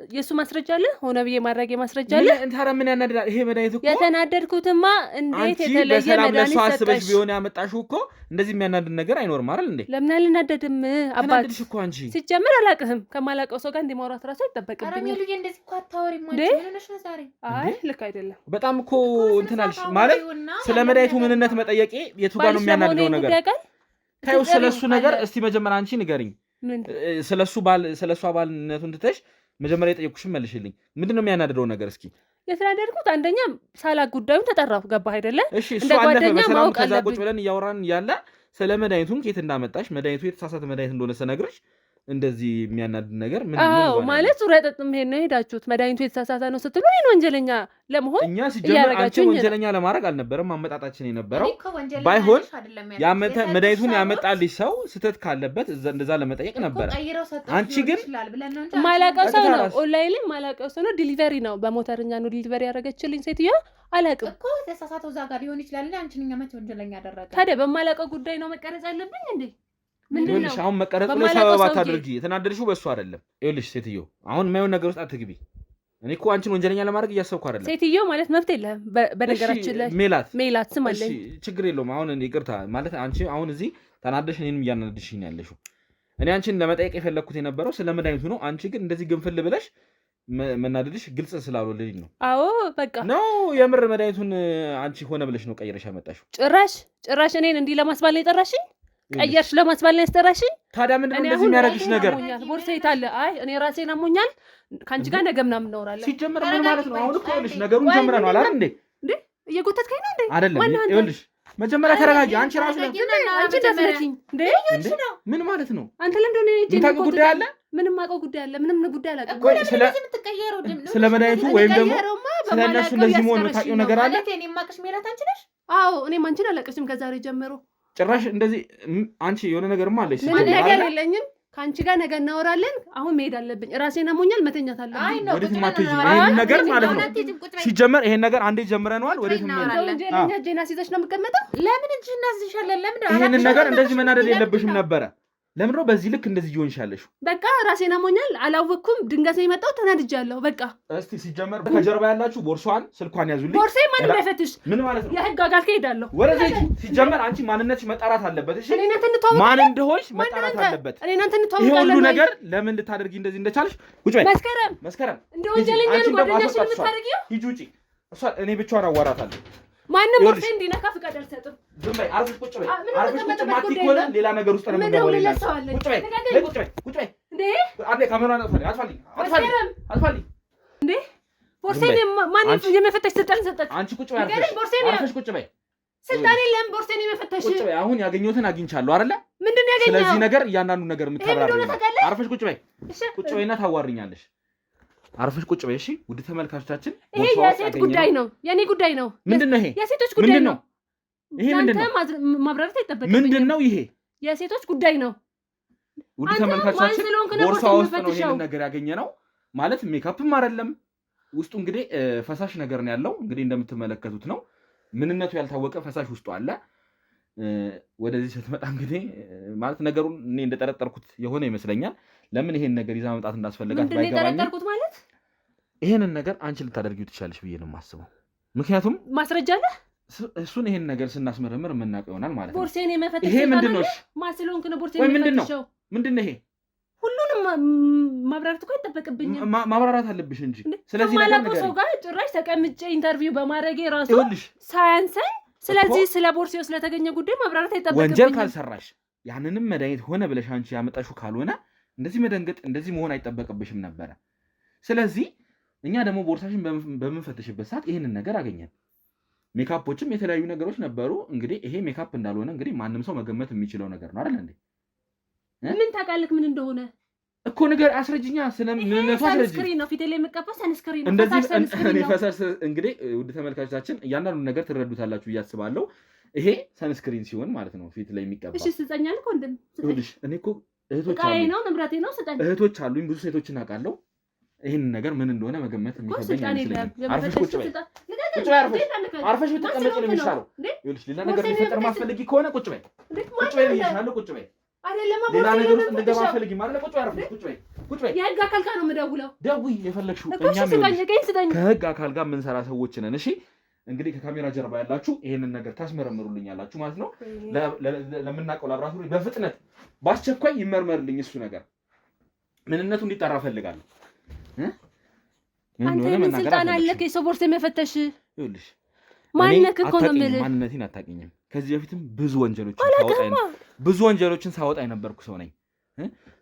የሱ ማስረጃ አለ፣ ሆነ ብዬ ማድረግ ማስረጃ አለ። እንታረ ምን ያናደዳል? ይሄ መድኃኒት እኮ የተናደድኩትማ እንዴት የተለየ መድኃኒት ሰጠሽ ቢሆን ያመጣሽው እኮ እንደዚህ የሚያናድድ ነገር አይኖርም አይደል እንዴ? ለምን አልናደድም? አባት እኮ አንቺ ሲጀምር አላውቅህም። ከማላውቀው ሰው ጋር እንዲማውራት ራሱ አይጠበቅብኝም። አረ እንደዚህ እኮ አታወሪም ማለት ነው ዛሬ። አይ ልክ አይደለም። በጣም እኮ እንትን አልሽ ማለት ስለ መድኃኒቱ ምንነት መጠየቄ የቱ ጋር ነው የሚያናድደው ነገር? ታዩ ስለሱ ነገር እስቲ መጀመሪያ አንቺ ንገሪኝ። ስለሱ ባልነቱን ትተሽ መጀመሪያ የጠየኩሽን መልሽልኝ። ምንድነው የሚያናድደው ነገር? እስኪ የተናደድኩት አንደኛ ሳላ ጉዳዩን ተጠራሁ። ገባህ አይደለ? እንደ ጓደኛ ማወቅ አለብኝ። ከዛ ቁጭ ብለን እያወራን ያለ ስለ መድኃኒቱን ከየት እንዳመጣሽ መድኃኒቱ የተሳሳተ መድኃኒት እንደሆነ ስነግርሽ እንደዚህ የሚያናድድ ነገር ምን ነው ማለት? ዙሪያ ጠጥም ሄድ ነው ሄዳችሁት መድኃኒቱ የተሳሳተ ነው ስትሉ እኔን ወንጀለኛ ለመሆን እኛ ሲጀምር አንቺ ወንጀለኛ ለማድረግ አልነበረም አመጣጣችን የነበረው። ባይሆን መድኃኒቱን ያመጣልሽ ሰው ስህተት ካለበት እንደዛ ለመጠየቅ ነበረ። አንቺ ግን ማላውቀው ሰው ነው፣ ኦንላይን ላይ ማላውቀው ሰው ነው። ዲሊቨሪ ነው፣ በሞተርኛ ነው ዲሊቨሪ ያደረገችልኝ ሴትዮ። አላውቅም እኮ የተሳሳተው እዛ ጋር ሊሆን ይችላል። አንቺን እኛ መቼ ወንጀለኛ አደረገ? ታዲያ በማላውቀው ጉዳይ ነው መቀረጽ ያለብኝ እንዴ? ምንድነው አሁን መቀረጽ ላይ ሰበብ አታድርጊ። የተናደድሽው በሱ አይደለም። ይኸውልሽ ሴትዮ አሁን የማይሆን ነገር ውስጥ አትግቢ። እኔ እኮ አንቺን ወንጀለኛ ለማድረግ እያሰብኩ አይደለም። ሴትዮ ማለት መብት የለህም። በነገራችን ላይ ሜላት ስም አለኝ። ችግር የለውም። አሁን ይቅርታ ማለት አንቺ አሁን እዚህ ተናደሽ እኔንም እያናደድሽኝ ያለሽው። እኔ አንቺን ለመጠየቅ የፈለግኩት የነበረው ስለ መድኃኒቱ ነው። አንቺ ግን እንደዚህ ግንፍል ብለሽ መናደድሽ ግልጽ ስላልወለድኝ ነው። አዎ በቃ ነው የምር መድኃኒቱን አንቺ ሆነ ብለሽ ነው ቀይረሽ ያመጣሽው። ጭራሽ እኔን እንዲህ ለማስባል ነው የጠራሽኝ? ቀየርሽ ለማስባል ነው ያስጠራሽኝ? ታዲያ ምንድነው እንደዚህ የሚያደርግሽ ነገር? ቦርሳዬ ታለ። አይ እኔ ራሴን አሞኛል። ካንቺ ጋር ነገ ምናምን እናወራለን። ሲጀምር ምን ማለት ነው? አሁን እኮ ይኸውልሽ ነገሩን ጀምረናል አይደል እንዴ? እየጎተትከኝ ነው እንዴ? አይደለም ይኸውልሽ መጀመሪያ ተረጋጊ። አንቺ ራሱ አንቺ ደፍረኪኝ እንዴ? ምን ማለት ነው? አንተ ለምንድን ነው እጄ የምታውቀው ጉዳይ አለ? ምንም አውቀው ጉዳይ አለ? ምንም ጉዳይ አላውቅም። ስለ መድኃኒቱ ወይም ደግሞ ስለ እነሱ እንደዚህ መሆን የምታውቂው ነገር አለ? አዎ እኔም አንቺን አላውቅሽም ከዛሬ ጀምሮ። ጭራሽ እንደዚህ አንቺ የሆነ ነገርማ አለሽ። ምን ነገር የለኝም። ከአንቺ ጋር ነገ እናወራለን። አሁን መሄድ አለብኝ። ራሴን አሞኛል። መተኛት አለብኝ። ወዴትም አትሄጂም። ይሄን ነገር ማለት ነው ሲጀመር ይሄን ነገር አንዴ ጀምረነዋል። ወዴትም ወንጀለኛ እጄን አስይዘሽ ነው የምትቀመጠው? ለምን እጅህን አስይሻለን? ለምን ይሄንን ነገር እንደዚህ መናደድ የለብሽም ነበረ። ለምን ነው በዚህ ልክ እንደዚህ እየሆንሽ ያለሽው? በቃ ራሴን አሞኛል። አላወቅኩም። ድንገት ነው የመጣሁት። ተናድጃለሁ። በቃ እስቲ ሲጀመር ከጀርባ ያላችሁ ቦርሷን ስልኳን ያዙልኝ። ቦርሳዬ ማን እንዳይፈትሽ። ምን ማለት ነው? የህግ አካል ከሄዳለሁ። ወረዘጂ ሲጀመር አንቺ ማንነትሽ መጣራት አለበት። እሺ ማን እንደሆንሽ መጣራት አለበት። እኔ እናንተ እንተዋወቃለን። ይሄ ሁሉ ነገር ለምን ልታደርጊ እንደዚህ እንደቻልሽ? ውጭ በይ። መስከረም እንደ ወንጀለኛ ነው ጓደኛሽን የምታደርጊው? ሂጂ ውጪ። እሷ እኔ ብቻዋን አዋራታለሁ። ማንም ቦርሴ እንዲነካ ፍቃድ አልሰጥም። ዝም በይ። አርፈሽ ቁጭ በይ። አርፈሽ ቁጭ ማትይ ከሆነ ሌላ ነገር ውስጥ ነው የምገባው። ቁጭ በይ። ቁጭ በይ። እንዴ አንዴ ካሜራውን አጥፋልኝ። እንዴ ቦርሴን ማን የመፈተሽ ስልጣን ሰጠች? አንቺ ቁጭ በይ። አርፈሽ ቁጭ በይ። ስልጣን የለም ቦርሴን የመፈተሽ። ቁጭ በይ። አሁን ያገኘሁትን አግኝቻለሁ አይደለ? ምንድነው ያገኘው? ስለዚህ ነገር እያንዳንዱ ነገር የምታብራሪው አርፈሽ ቁጭ በይ። ቁጭ በይና ታዋሪኛለሽ። አርፈሽ ቁጭ በይ። እሺ ውድ ተመልካቾቻችን ይሄ የሴት ጉዳይ ነው፣ የኔ ጉዳይ ነው። ምንድነው ይሄ? የሴቶች ጉዳይ ነው። ይሄ ምንድነው? ማብራራት አይጠበቅብኝም። ምንድነው ይሄ? የሴቶች ጉዳይ ነው። ውድ ተመልካቾቻችን ቦርሳ ውስጥ ነው ይሄንን ነገር ያገኘነው። ማለት ሜካፕም አይደለም ውስጡ እንግዲህ ፈሳሽ ነገር ነው ያለው። እንግዲህ እንደምትመለከቱት ነው። ምንነቱ ያልታወቀ ፈሳሽ ውስጡ አለ። ወደዚህ ስትመጣ እንግዲህ ማለት ነገሩን እኔ እንደጠረጠርኩት የሆነ ይመስለኛል። ለምን ይሄን ነገር ይዛ መምጣት እንዳስፈልጋት ባይገባኝ እንደጠረጠርኩት ማለት ይሄንን ነገር አንቺ ልታደርጊው ትችላለሽ ብዬ ነው የማስበው። ምክንያቱም ማስረጃ አለ። እሱን ይሄን ነገር ስናስመረምር የምናውቀው ይሆናል ማለት ነው። ቦርሴን የመፈተሽ ይሄ ምንድነው? ማስሎንክ ነው ቦርሴን የመፈተሽው። ምንድነው ይሄ? ሁሉንም ማብራራት እኮ አይጠበቅብኝም። ማብራራት አለብሽ እንጂ። ስለዚህ ነገር ማላውቀው ሰው ጋር ጭራሽ ተቀምጬ ኢንተርቪው በማድረጌ ራሱ ሳያንሰኝ፣ ስለዚህ ስለ ቦርሴው ስለተገኘ ጉዳይ ማብራራት አይጠበቅብኝም። ወንጀል ካልሰራሽ ያንንም መድኃኒት ሆነ ብለሽ አንቺ ያመጣሽው ካልሆነ እንደዚህ መደንገጥ እንደዚህ መሆን አይጠበቅብሽም ነበረ። ስለዚህ እኛ ደግሞ ቦርሳሽን በምንፈትሽበት ሰዓት ይህንን ነገር አገኘን። ሜካፖችም የተለያዩ ነገሮች ነበሩ። እንግዲህ ይሄ ሜካፕ እንዳልሆነ እንግዲህ ማንም ሰው መገመት የሚችለው ነገር ነው አይደል እንዴ? ምን ታውቃለህ ምን እንደሆነ እኮ ነገር አስረጅኛ። ስለምንነቱ አስረጅ። ሰንስክሪን ነው ፊቴ ላይ የምቀባው ሰንስክሪን ነው። እንደዚህ እኔ ፈሳሽ እንግዲህ ውድ ተመልካቾቻችን እያንዳንዱ ነገር ትረዱታላችሁ እያስባለሁ። ይሄ ሰንስክሪን ሲሆን ማለት ነው ፊት ላይ የሚቀባ። እሺ ስጠኛል እኮ እንደም ይኸውልሽ እኔ እኮ እህቶች አሉኝ ነው ንብረቴ ነው ስጠኝ። እህቶች አሉኝ ብዙ ሴቶችን አውቃለሁ። ይሄን ነገር ምን እንደሆነ መገመት የሚከብደኝ አይመስለኝም። አርፈሽ ቁጭ በይ። ቁጭ በይ አርፈሽ ብትቀመጪ ነው የሚሻለው። ይኸውልሽ ሌላ ነገር ሊፈጠር ማስፈልጊ ከሆነ ቁጭ በይ። ቁጭ በይ ብዬሻለሁ። ቁጭ በይ። ሌላ ነገር ውስጥ እንደገባ አትፈልጊ ማለት ነው። ቁጭ በይ አርፈሽ ቁጭ በይ። ቁጭ በይ። የህግ አካል ጋር ነው የምደውለው። ደውይ የፈለግሽው። እኛም ከህግ አካል ጋር የምንሰራ ሰዎች ነን። እሺ እንግዲህ ከካሜራ ጀርባ ያላችሁ ይሄንን ነገር ታስመረምሩልኛላችሁ ማለት ነው። ለምናውቀው ላብራቶሪ በፍጥነት በአስቸኳይ ይመርመርልኝ እሱ ነገር ምንነቱ እንዲጣራ ፈልጋለሁ። አንተ ምን ስልጣን አለክ የሰው ቦርሳ የመፈተሽ? ይኸውልሽ ማንነክ እኮ ነው የምልህ። ማንነቴን አታውቂኝም። ከዚህ በፊትም ብዙ ወንጀሎችን ሳወጣ የነበርኩ ሰው ነኝ።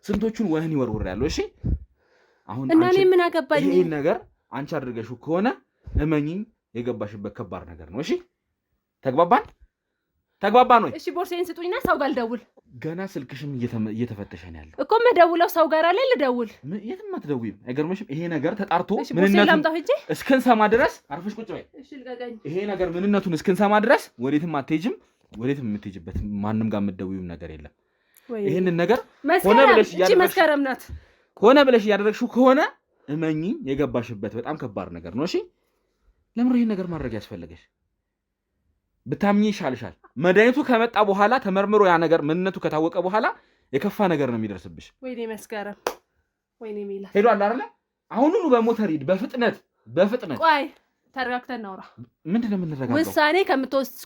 ስንቶቹን ወህኒ ወርውሬያለሁ። እሺ አሁን እና እኔ ምን አገባኝ? ይሄን ነገር አንቺ አድርገሽው ከሆነ እመኚኝ የገባሽበት ከባድ ነገር ነው። እሺ ተግባባን ወይ? እሺ ቦርሳዬን ስጡኝና ሰው ጋር ልደውል። ገና ስልክሽም እየተፈተሸ ነው ያለው እኮ መደውለው ሰው ጋር አለ ልደውል። የትም አትደውይም። አይገርምሽም? ይሄ ነገር ተጣርቶ ምንነቱን እስክንሰማ ድረስ አርፈሽ ቁጭ በይ። እሺ ልቀቀኝ። ይሄ ነገር ምንነቱን እስክንሰማ ድረስ ወዴትም አትሄጂም። ወዴትም የምትሄጂበት ማንም ጋር የምትደውይም ነገር የለም። ይሄንን ነገር መስከረም ናት ሆነ ብለሽ እያደረግሽው ከሆነ እመኚኝ የገባሽበት በጣም ከባድ ነገር ነው። እሺ ለምን ይሄን ነገር ማድረግ ያስፈልገሽ? ብታምኚ ይሻልሻል። መድኃኒቱ ከመጣ በኋላ ተመርምሮ ያ ነገር ምንነቱ ከታወቀ በኋላ የከፋ ነገር ነው የሚደርስብሽ። ወይኔ መስከረም፣ ወይኔ ሚላት ሄዷል አይደለ? አሁኑኑ በሞተር ሂድ በፍጥነት። ቆይ ተረጋግተን እናውራ። ምንድን ነው የምንረጋጋው? ውሳኔ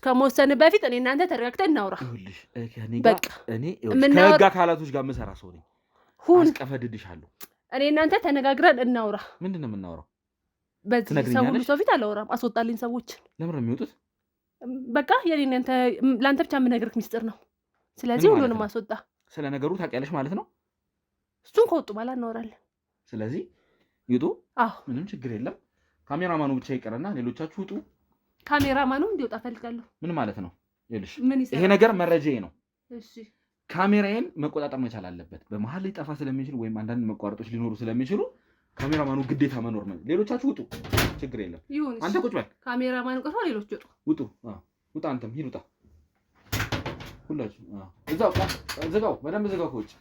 ከመወሰን በፊት እኔ እናንተ ተረጋግተን እናውራ። ይኸውልሽ እኔ ከህግ አካላቶች ጋር የምሰራ ሰው ነኝ። አስቀፈድድሻለሁ። እኔ እናንተ ተነጋግረን እናውራ። ምንድን ነው የምናውራው? በዚህ ሰው ሁሉ ሰው ፊት አላወራም። አስወጣልኝ ሰዎችን። ለምን ነው የሚወጡት? በቃ የኔ ለአንተ ብቻ የምነግርህ ሚስጥር ነው። ስለዚህ ሁሉንም አስወጣ። ስለ ነገሩ ታውቂያለሽ ማለት ነው። እሱን ከወጡ በኋላ እናወራለን። ስለዚህ ይውጡ። አዎ ምንም ችግር የለም። ካሜራማኑ ብቻ ይቀርና ሌሎቻችሁ ውጡ። ካሜራማኑ እንዲወጣ ፈልጋለሁ። ምን ማለት ነው? ይኸውልሽ ይሄ ነገር መረጃዬ ነው። እሺ ካሜራዬን መቆጣጠር መቻል አለበት። በመሀል ሊጠፋ ስለሚችል ወይም አንዳንድ መቋረጦች ሊኖሩ ስለሚችሉ ካሜራማኑ ግዴታ መኖር ነው። ሌሎቻችሁ ውጡ። ችግር የለም። አንተ ቁጭ በል። ካሜራማኑ ቀርቶ ሌሎች ውጡ። ውጣ። አንተም ሂድ። ውጣ። ሁላችሁ እዛው ዝጋው። በደንብ ዝጋው። ከውጭ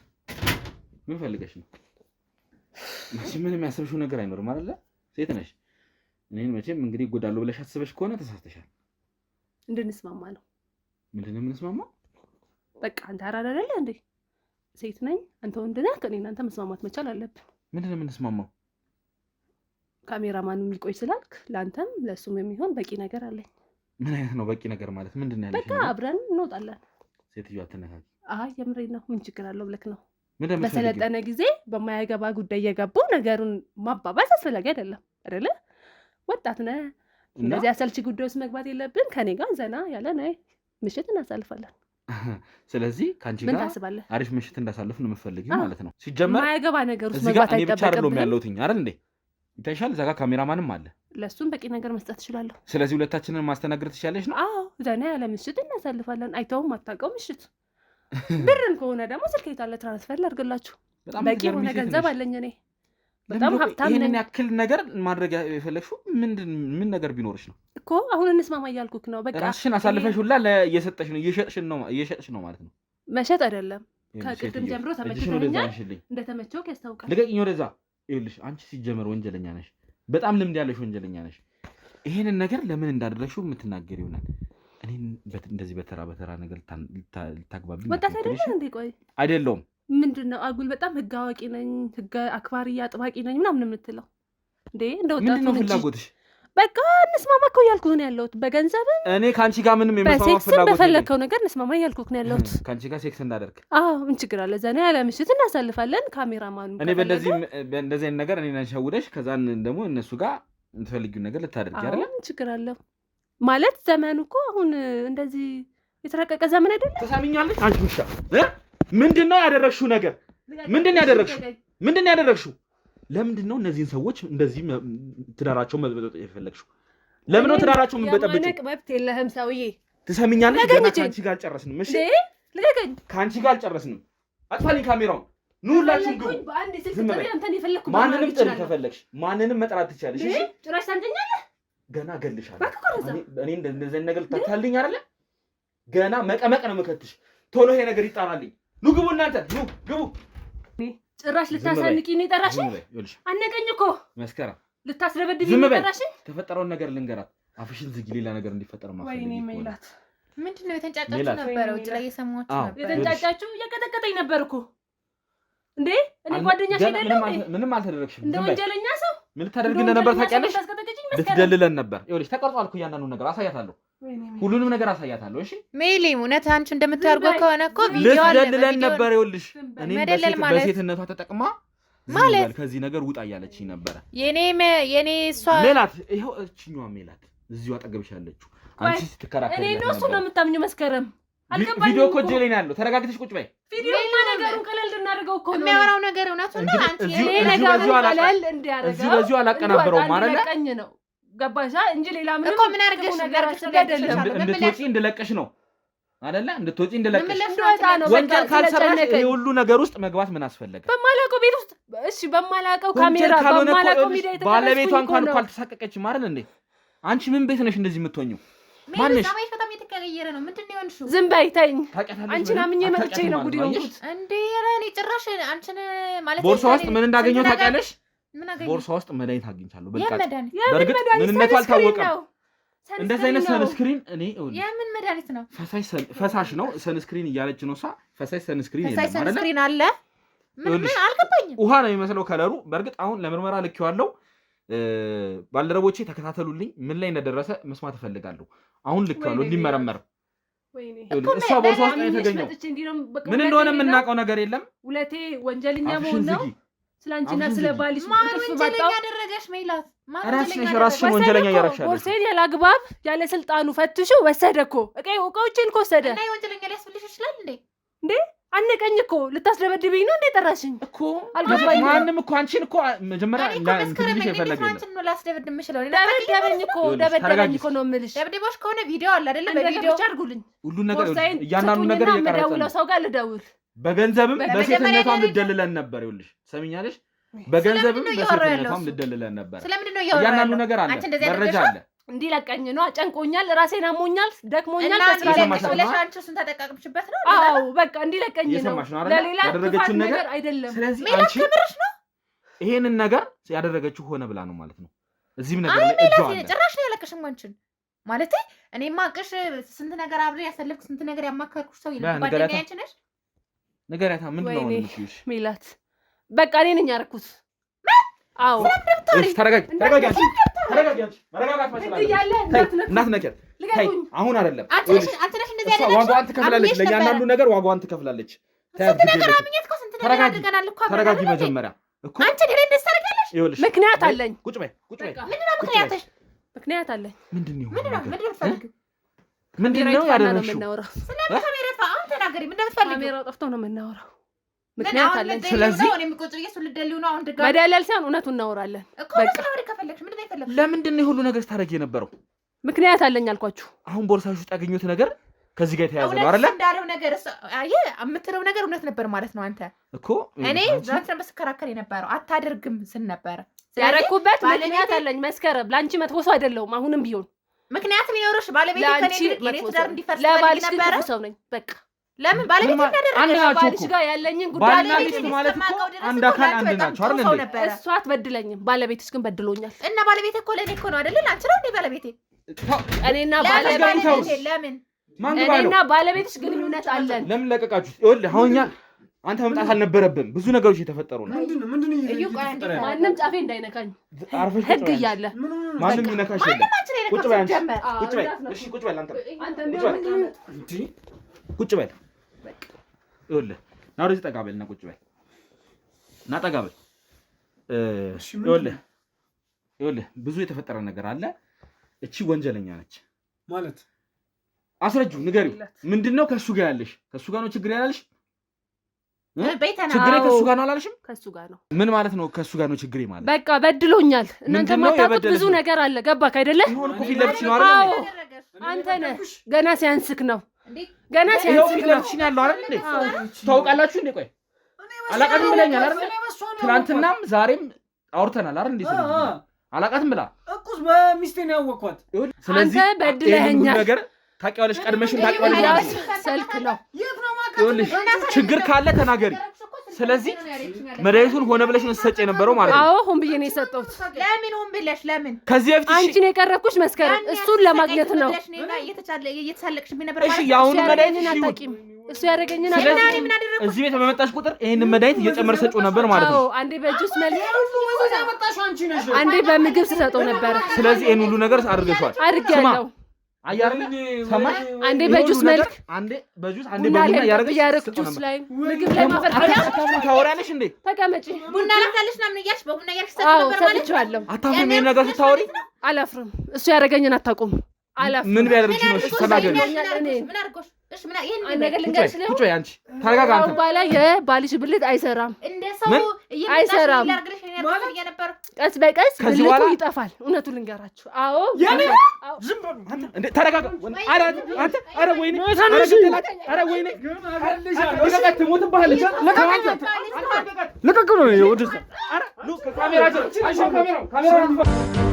ምን ፈልገሽ ነው? ምንም የሚያስብሽው ነገር አይኖርም አይደለ? ሴት ነሽ። እኔን መቼም እንግዲህ እጎዳለሁ ብለሽ አስበሽ ከሆነ ተሳስተሻል። እንድንስማማ ነው። ምንድን ነው የምንስማማው? በቃ አንተ አራዳ አይደለ እንዴ? ሴት ነኝ፣ አንተ ወንድ ነህ። ከእኔ እናንተ መስማማት መቻል አለብን። ምንድን ነው የምንስማማው? ካሜራማኑም ሊቆይ ስላልክ ለአንተም ለእሱም የሚሆን በቂ ነገር አለኝ። ምን አይነት ነው በቂ ነገር ማለት? ምንድን ነው ያለሽ? በቃ አብረን እንወጣለን። ሴትዮ አትነካኪ። አይ የምሬን ነው። ምን ችግር አለው ብለክ ነው? በሰለጠነ ጊዜ በማያገባ ጉዳይ እየገቡ ነገሩን ማባባስ አስፈላጊ አይደለም አይደለ? ወጣት ነህ። እንደዚህ አሰልቺ ጉዳይ ውስጥ መግባት የለብን። ከኔ ጋር ዘና ያለ ነይ ምሽት እናሳልፋለን። ስለዚህ ከአንቺ ጋር አሪፍ ምሽት እንዳሳልፍ ነው የምትፈልጊው ማለት ነው። ሲጀመር ማያገባ ነገር ውስጥ መግባት አይጠበቅብህም። እኔ ብቻ አይደለም ያለሁት አይደል እንዴ? ይታይሻል። እዛ ጋር ካሜራማንም አለ። ለሱም በቂ ነገር መስጠት እችላለሁ። ስለዚህ ሁለታችንን ማስተናገድ ትችያለሽ ነው? አዎ ዘና ያለ ምሽት እናሳልፋለን። አይተውም አታውቀው ምሽት። ብርን ከሆነ ደግሞ ስልክ የታለ ትራንስፈር ላድርግላችሁ። በቂ የሆነ ገንዘብ አለኝ እኔ። በጣም ሀብታም ነኝ። ይሄን ያክል ነገር ማድረግ የፈለግሽው ምን ነገር ቢኖርሽ ነው እኮ? አሁን እንስማማ እያልኩክ ነው። በቃ ራስሽን አሳልፈሽ ሁላ እየሰጠሽ ነው፣ እየሸጥሽ ነው ማለት ነው። መሸጥ አይደለም። ከቅድም ጀምሮ ተመችቶኛል። እንደተመቸውክ ያስታውቃል። ልቀቂኝ ወደዛ። ይኸውልሽ አንቺ ሲጀመር ወንጀለኛ ነሽ፣ በጣም ልምድ ያለሽ ወንጀለኛ ነሽ። ይሄንን ነገር ለምን እንዳደረግሽው የምትናገር ይሆናል። እኔን እንደዚህ በተራ ነገር ልታግባቢ ወጣት አይደለም እንዴ? ቆይ አይደለሁም። ምንድን ነው አጉል በጣም ህግ አዋቂ ነኝ፣ ህግ አክባሪ አጥባቂ ነኝ ምናምን የምትለው እንዴ? እንደ ወጣቱ ምንድን ነው ፍላጎትሽ? በቃ እንስማማ እኮ እያልኩህ ነው ያለሁት። በገንዘብ እኔ ከአንቺ ጋር ምንም የመስማማ ፍላጎት በፈለግከው ነገር እንስማማ እያልኩህ ነው ያለሁት። ከአንቺ ጋር ሴክስ እንዳደርግ። አዎ ምን ችግር አለ? ዘና ያለ ምሽት እናሳልፋለን። ካሜራማኑ እኔ በእንደዚህ አይነት ነገር እኔን ሸውደሽ ከዛን ደግሞ እነሱ ጋር የምትፈልጊውን ነገር ልታደርጊ አይደል? ምን ችግር አለው? ማለት ዘመኑ እኮ አሁን እንደዚህ የተረቀቀ ዘመን አይደለም። ተሳሚኛለሽ አንቺ ውሻ። ምንድን ነው ያደረግሽው ነገር? ምንድን ነው ያደረግሽው? ለምንድን ነው እነዚህን ሰዎች እንደዚህ ትዳራቸውን መበጥበጥ የፈለግሽው? ለምን ነው ትዳራችሁ የምትበጠብጪው? የማነቅ መብት የለህም ሰውዬ። ትሰሚኛለሽ? ገና ካንቺ ጋር አልጨረስንም። እሺ ልቀቀኝ። ካንቺ ጋር አልጨረስንም። አጥፋልኝ ካሜራውን። ኑ ሁላችሁም ግቡ። በአንድ ስልክ ጥሪ አንተን የፈለኩ ማንንም ጥሪ ከፈለግሽ ማንንም መጥራት ትችያለሽ። እሺ ጭራሽ ታንተኛለህ። ገና እገልሻለሁ። እኔ እንደዚህ ነገር ልታታልኝ አይደለ? ገና መቀመቅ ነው የምከትሽ። ቶሎ ይሄ ነገር ይጣራልኝ። ኑ ግቡ እናንተ ኑ ግቡ። ጭራሽ ልታሳንቂኝ ነው የጠራሽኝ? አነቀኝ እኮ መስከረም ልታስደበድብኝ ነው የጠራሽኝ? ተፈጠረውን ነገር ልንገራት። አፍሽን ዝጊ። ሌላ ነገር እንዲፈጠር ማፈልግ ወይኔ ሜላት ምንድነው? የተንጫጫችሁ ነበር? ውጭ ላይ የሰማችሁ ነበር? የተንጫጫችሁ እየቀጠቀጠኝ ነበር እኮ እንዴ። እኔ ጓደኛሽ አይደለም? ምንም አልተደረግሽም። እንደ ወንጀለኛ ሰው ምን ልታደርግ እንደነበር ታውቂያለሽ? ልትደልለን ነበር። ይኸውልሽ ተቀርጿል እኮ እያንዳንዱ ነገር አሳያታለሁ። ሁሉንም ነገር አሳያታለሁ። እሺ ሜሊ፣ እውነት አንቺ እንደምታደርገው ከሆነ እኮ ቪዲዮ አለ። ልትደልለን ነበር። ይኸውልሽ እኔ በሴትነቷ ተጠቅማ ማለት ከዚህ ነገር ውጣ እያለችኝ ነበረ። የኔ እሷ ሜላት፣ ይኸው እችኛዋ ሜላት እዚሁ አጠገብሽ ያለችው አንቺ ስትከራከሪ እኔ ነው እሱ ነው የምታምኘው? መስከረም አልገባኝም። ቪዲዮ እኮ እጄ ላይ ነው ያለው። ተረጋግተሽ ቁጭ በይ። ቪዲዮማ ነገሩን ቀለል እንድናደርገው እኮ ነው የሚያወራው ነገር እውነቱ ነው። አንቺ እኔ ነገሩን ቀለል እንዲያደርገው እዚሁ በዚሁ አላቀናበረውም አይደለ? ቀኝ ነው ገባሻ? እንጂ ሌላ ምንም እኮ ምን አድርገሽ ነገር አይደለም። እንድትወጪ እንድለቅሽ ነው አይደለ? እንድትወጪ እንድለቅሽ ነው። ወንጀል ካልሰራሽ ይሄ ሁሉ ነገር ውስጥ መግባት ምን አስፈለገ? በማላውቀው ቤት ውስጥ እሺ፣ በማላውቀው ካሜራ በማላውቀው ሚዲያ ባለቤቷ እንኳን እኮ አልተሳቀቀችም አይደል እንዴ? አንቺ ምን ቤት ነሽ እንደዚህ የምትሆኚው? ማነሽ? በጣም የተቀየረ ነው። ምንድነው የሆንሽው? ዝም በይ ተይኝ። አንቺን አምኜ መጥቼ ነው ጉድ የሆንኩት እንዴ። ረኔ ጭራሽ አንቺን ማለት ቦርሳ ውስጥ ምን እንዳገኘው ታውቂያለሽ? ቦርሳ ውስጥ መድኃኒት አግኝቻለሁ። በርግጥ ምንነቱ አልታወቀም። እንደዚህ አይነት ሰንስክሪን እኔ የምን መድኃኒት ነው? ፈሳሽ ነው። ሰንስክሪን እያለች ነው እሷ። ፈሳሽ ሰንስክሪን የለም አይደል? ሰንስክሪን አለ። ምን አልገባኝም። ውሃ ነው የሚመስለው ከለሩ። በርግጥ አሁን ለምርመራ ልኬዋለሁ። ባልደረቦቼ ተከታተሉልኝ። ምን ላይ እንደደረሰ መስማት እፈልጋለሁ። አሁን ልኬዋለሁ እንዲመረመር። እሷ ቦርሳ ውስጥ ነው የተገኘው። ምን እንደሆነ የምናውቀው ነገር የለም። ሁለቴ ወንጀለኛ መሆን ነው። ስላንቺና ስለ ባልሽ ማን ወንጀለኛ ያደረገሽ? ሜላት ራስሽን ወንጀለኛ ያደረግሻለሽ። ቦርሴን ያለ አግባብ ያለ ስልጣኑ ፈትሹ ወሰደ እኮ እቃዎችን እኮ ወሰደ። እና ወንጀለኛ ሊያስፈልሽ ይችላል እንዴ? አነቀኝ እኮ ልታስደበድብኝ ነው እንዴ? ጠራሽኝ እኮ አልገባኝም። ማንም እኮ አንቺን እኮ መጀመሪያ እንድልሽ የፈለገ አንቺን ነው ላስደበድብ የምችለው። ደበደበኝ እኮ ነው የምልሽ። ደብድቦሽ ከሆነ ቪዲዮ አለ አይደለ? በቪዲዮ አድርጉልኝ። ሁሉ ነገር እያንዳንዱ ነገር እየቀረጸ ነው። ሰው ጋር ልደውል። በገንዘብም በሴትነቷም ልደልለን ነበር። ይኸውልሽ ሰሚኛለሽ? በገንዘብም በሴትነቷም ልደልለን ነበር። ስለምንድን ነው እያንዳንዱ ነገር አለ፣ መረጃ አለ። እንዲለቀኝ ነው። አጨንቆኛል፣ ራሴን አሞኛል፣ ደክሞኛል። አንቺ እሱን ተጠቃቅምሽበት ነው? አዎ በቃ እንዲለቀኝ ነው። ለሌላ ያደረገችውን ነገር አይደለም። ስለዚህ አንቺ ይሄንን ነገር ያደረገችው ሆነ ብላ ነው ማለት ነው። እዚህም ነገር ላይ እጇ አለ። ጭራሽ ነው ያለቀሽም አንቺን ማለት እኔ ማቅሽ ስንት ነገር አብሬ ያሰለፍኩ ስንት ነገር ያማከርኩሽ ሰው ይላል። ጓደኛዬ አንቺ ነሽ። ንገሪያታ ምንድን ነው የምትይሽ? ሜላት በቃ እኔ ነኝ ያደረኩት። አዎ ተረጋጊ። እናትነኪያት አሁን አይደለም። አንቺ ነሽ እንደዚህ ያደረግሽ። ዋጋዋን ትከፍላለች፣ ለእያንዳንዱ ነገር ዋጋዋን ትከፍላለች። ስንት ነገር አምኜት እኮ ስንት ነገር አድርገናል እኮ። ተረጋጊ መጀመሪያ እኮ አንቺ እንደዚህ እንደዚህ ታደርጊያለሽ። ምክንያት አለኝ። ቁጭ በይ። ምንድን ነው ምክንያትሽ? ምክንያት አለኝ። ምንድን ነው ያደረግሽው? አሁን ተናገሪ። ምንድን ነው የምትፈልጊው? ካሜራው ጠፍቶ ነው የምናወራው። ምክንያት አለኝ። ስለዚህ መደለል ሳይሆን እውነቱን እናወራለን። ለምንድን ነው የሁሉ ነገር ስታደርጊ የነበረው? ምክንያት አለኝ አልኳችሁ። አሁን ቦርሳሽ ውስጥ ያገኘሁት ነገር ከዚህ ጋር የተያዘ ነው አይደለ? እንዳለው ነገር የምትለው ነገር እውነት ነበር ማለት ነው። አንተ እኮ እኔ ዛንተ መስከራከር የነበረው አታደርግም ስን ነበረ ያረኩበት ምክንያት አለኝ። መስከረም ለአንቺ መጥፎ ሰው አይደለሁም። አሁንም ቢሆን ምክንያት ሊኖርሽ ባለቤት ከኔ ትዳር እንዲፈርስ ለባልሽ ነበር ሰው ነኝ። በቃ ለምን ባለቤት ያደረገ ባልሽ ጋር ያለኝን ጉዳይ ማለት እኮ አንድ አካል አንድ ናቸው አይደል እንዴ? እሷ አትበድለኝም፣ ባለቤትሽ ግን በድሎኛል። እና ባለቤት እኮ ለኔ እኮ ነው አይደል? አንቺ ነው እንዴ ባለቤቴ? እኔና ባለቤቴ ለምን እኔና ባለቤትሽ ግንኙነት አለን። ለምን ለቀቃችሁት? ይኸውልህ አሁን እኛ አንተ መምጣት አልነበረብም። ብዙ ነገሮች የተፈጠሩ ነው። ማንም ጫፌ እንዳይነካኝ ህግ እያለ ማንም ይነካሽ የለም። ቁጭ በይ አንቺ፣ ቁጭ በይ እሺ፣ ቁጭ በይ አንተ፣ ቁጭ በይ። ይኸውልህ ና ወደዚህ ጠጋ በል እና ቁጭ በል እና ጠጋ በል። ይኸውልህ ብዙ የተፈጠረ ነገር አለ። እቺ ወንጀለኛ ነች ማለት አስረጁ፣ ንገሪው። ምንድነው ከሱ ጋር ያለሽ? ከሱ ጋር ነው ችግር ያለሽ? ችግሬ ከሱ ጋር ነው አላልሽም? ከሱ ጋር ነው። ምን ማለት ነው ከሱ ጋር ነው ችግሬ ማለት? በቃ በድሎኛል። እናንተ ማታውቁት ብዙ ነገር አለ። ገባክ አይደለ? ይሁን እኮ ፊት ለፊት ነው አይደል? አንተ ነህ ገና ሲያንስክ ነው። ገና ሲያንስክ ነው ያለው አይደል እንዴ? ታውቃላችሁ እንዴ? ቆይ አላቃትም ብለኛል አይደል? ትናንትናም ዛሬም አውርተናል አይደል እንዴ? አላቃትም ብላ እቁስ በሚስቴ ነው ያወቅኳት። ስለዚህ አንተ በድለኸኛል ነገር ታውቂዋለሽ፣ ቀድመሽም ታውቂዋለሽ። ስልክ ነው ይኸውልሽ፣ ችግር ካለ ተናገሪ። ስለዚህ መድኃኒቱን ሆነ ብለሽ ነው ሰጨ የነበረው ማለት ነው? አዎ ሆን ብዬ ነው የሰጠሁት። ለምን ሆን ብለሽ? ለምን ከዚህ በፊት አንቺ ነው የቀረብኩሽ መስከረም፣ እሱን ለማግኘት ነው። እሺ ያሁን መድኃኒት አታውቂም። እሱ ያደረገኝን እዚህ ቤት በመጣሽ ቁጥር ይሄንን መድኃኒት እየጨመረ ሰጨው ነበር ማለት ነው? አዎ አንዴ በጁስ መልክ፣ አንዴ በምግብ ሰጠው ነበር። ስለዚህ ይሄን ሁሉ ነገር አድርገሻል? አድርጌያለሁ። አያር ሰማሽ? አንዴ በጁስ መልክ፣ አንዴ በጁስ፣ አንዴ በቡና ያረጋግጥ ጁስ ላይ ምግብ ላይ ማፈርፈር ታወሪያለሽ እንዴ? ተቀመጪ። ቡና ላታለሽ ነው ምን እያልሽ በቡና እያልሽ ሰጥቻለሁ። አታፍሪም? ይሄን ነገር ስታወሪ አላፍርም። እሱ ያደረገኝን አታውቁም። አላፍርም። ምን ቢያደርግሽ ነው? ተናገሪ። ምን አድርጎሽ? እሺ ምን ይሄን ነገር ልንገርሽ ነው። ቁጭ በይ አንቺ። ተረጋጋ አንተ። ባላ የባልሽ ብልት አይሰራም። እንደ ሰው አይሰራም። ቀስ በቀስ ብልቱ ይጠፋል። እውነቱን ልንገራችሁ። አዎ ዝም በሉ አንተ። እንዴ ተረጋጋ። አረ አንተ ኧረ ወይኔ ኧረ ወይኔ ለቀቀት ትሞትብሃለች። ለቀቅ ነው ወደ ኧረ ሉ ካሜራ ካሜራው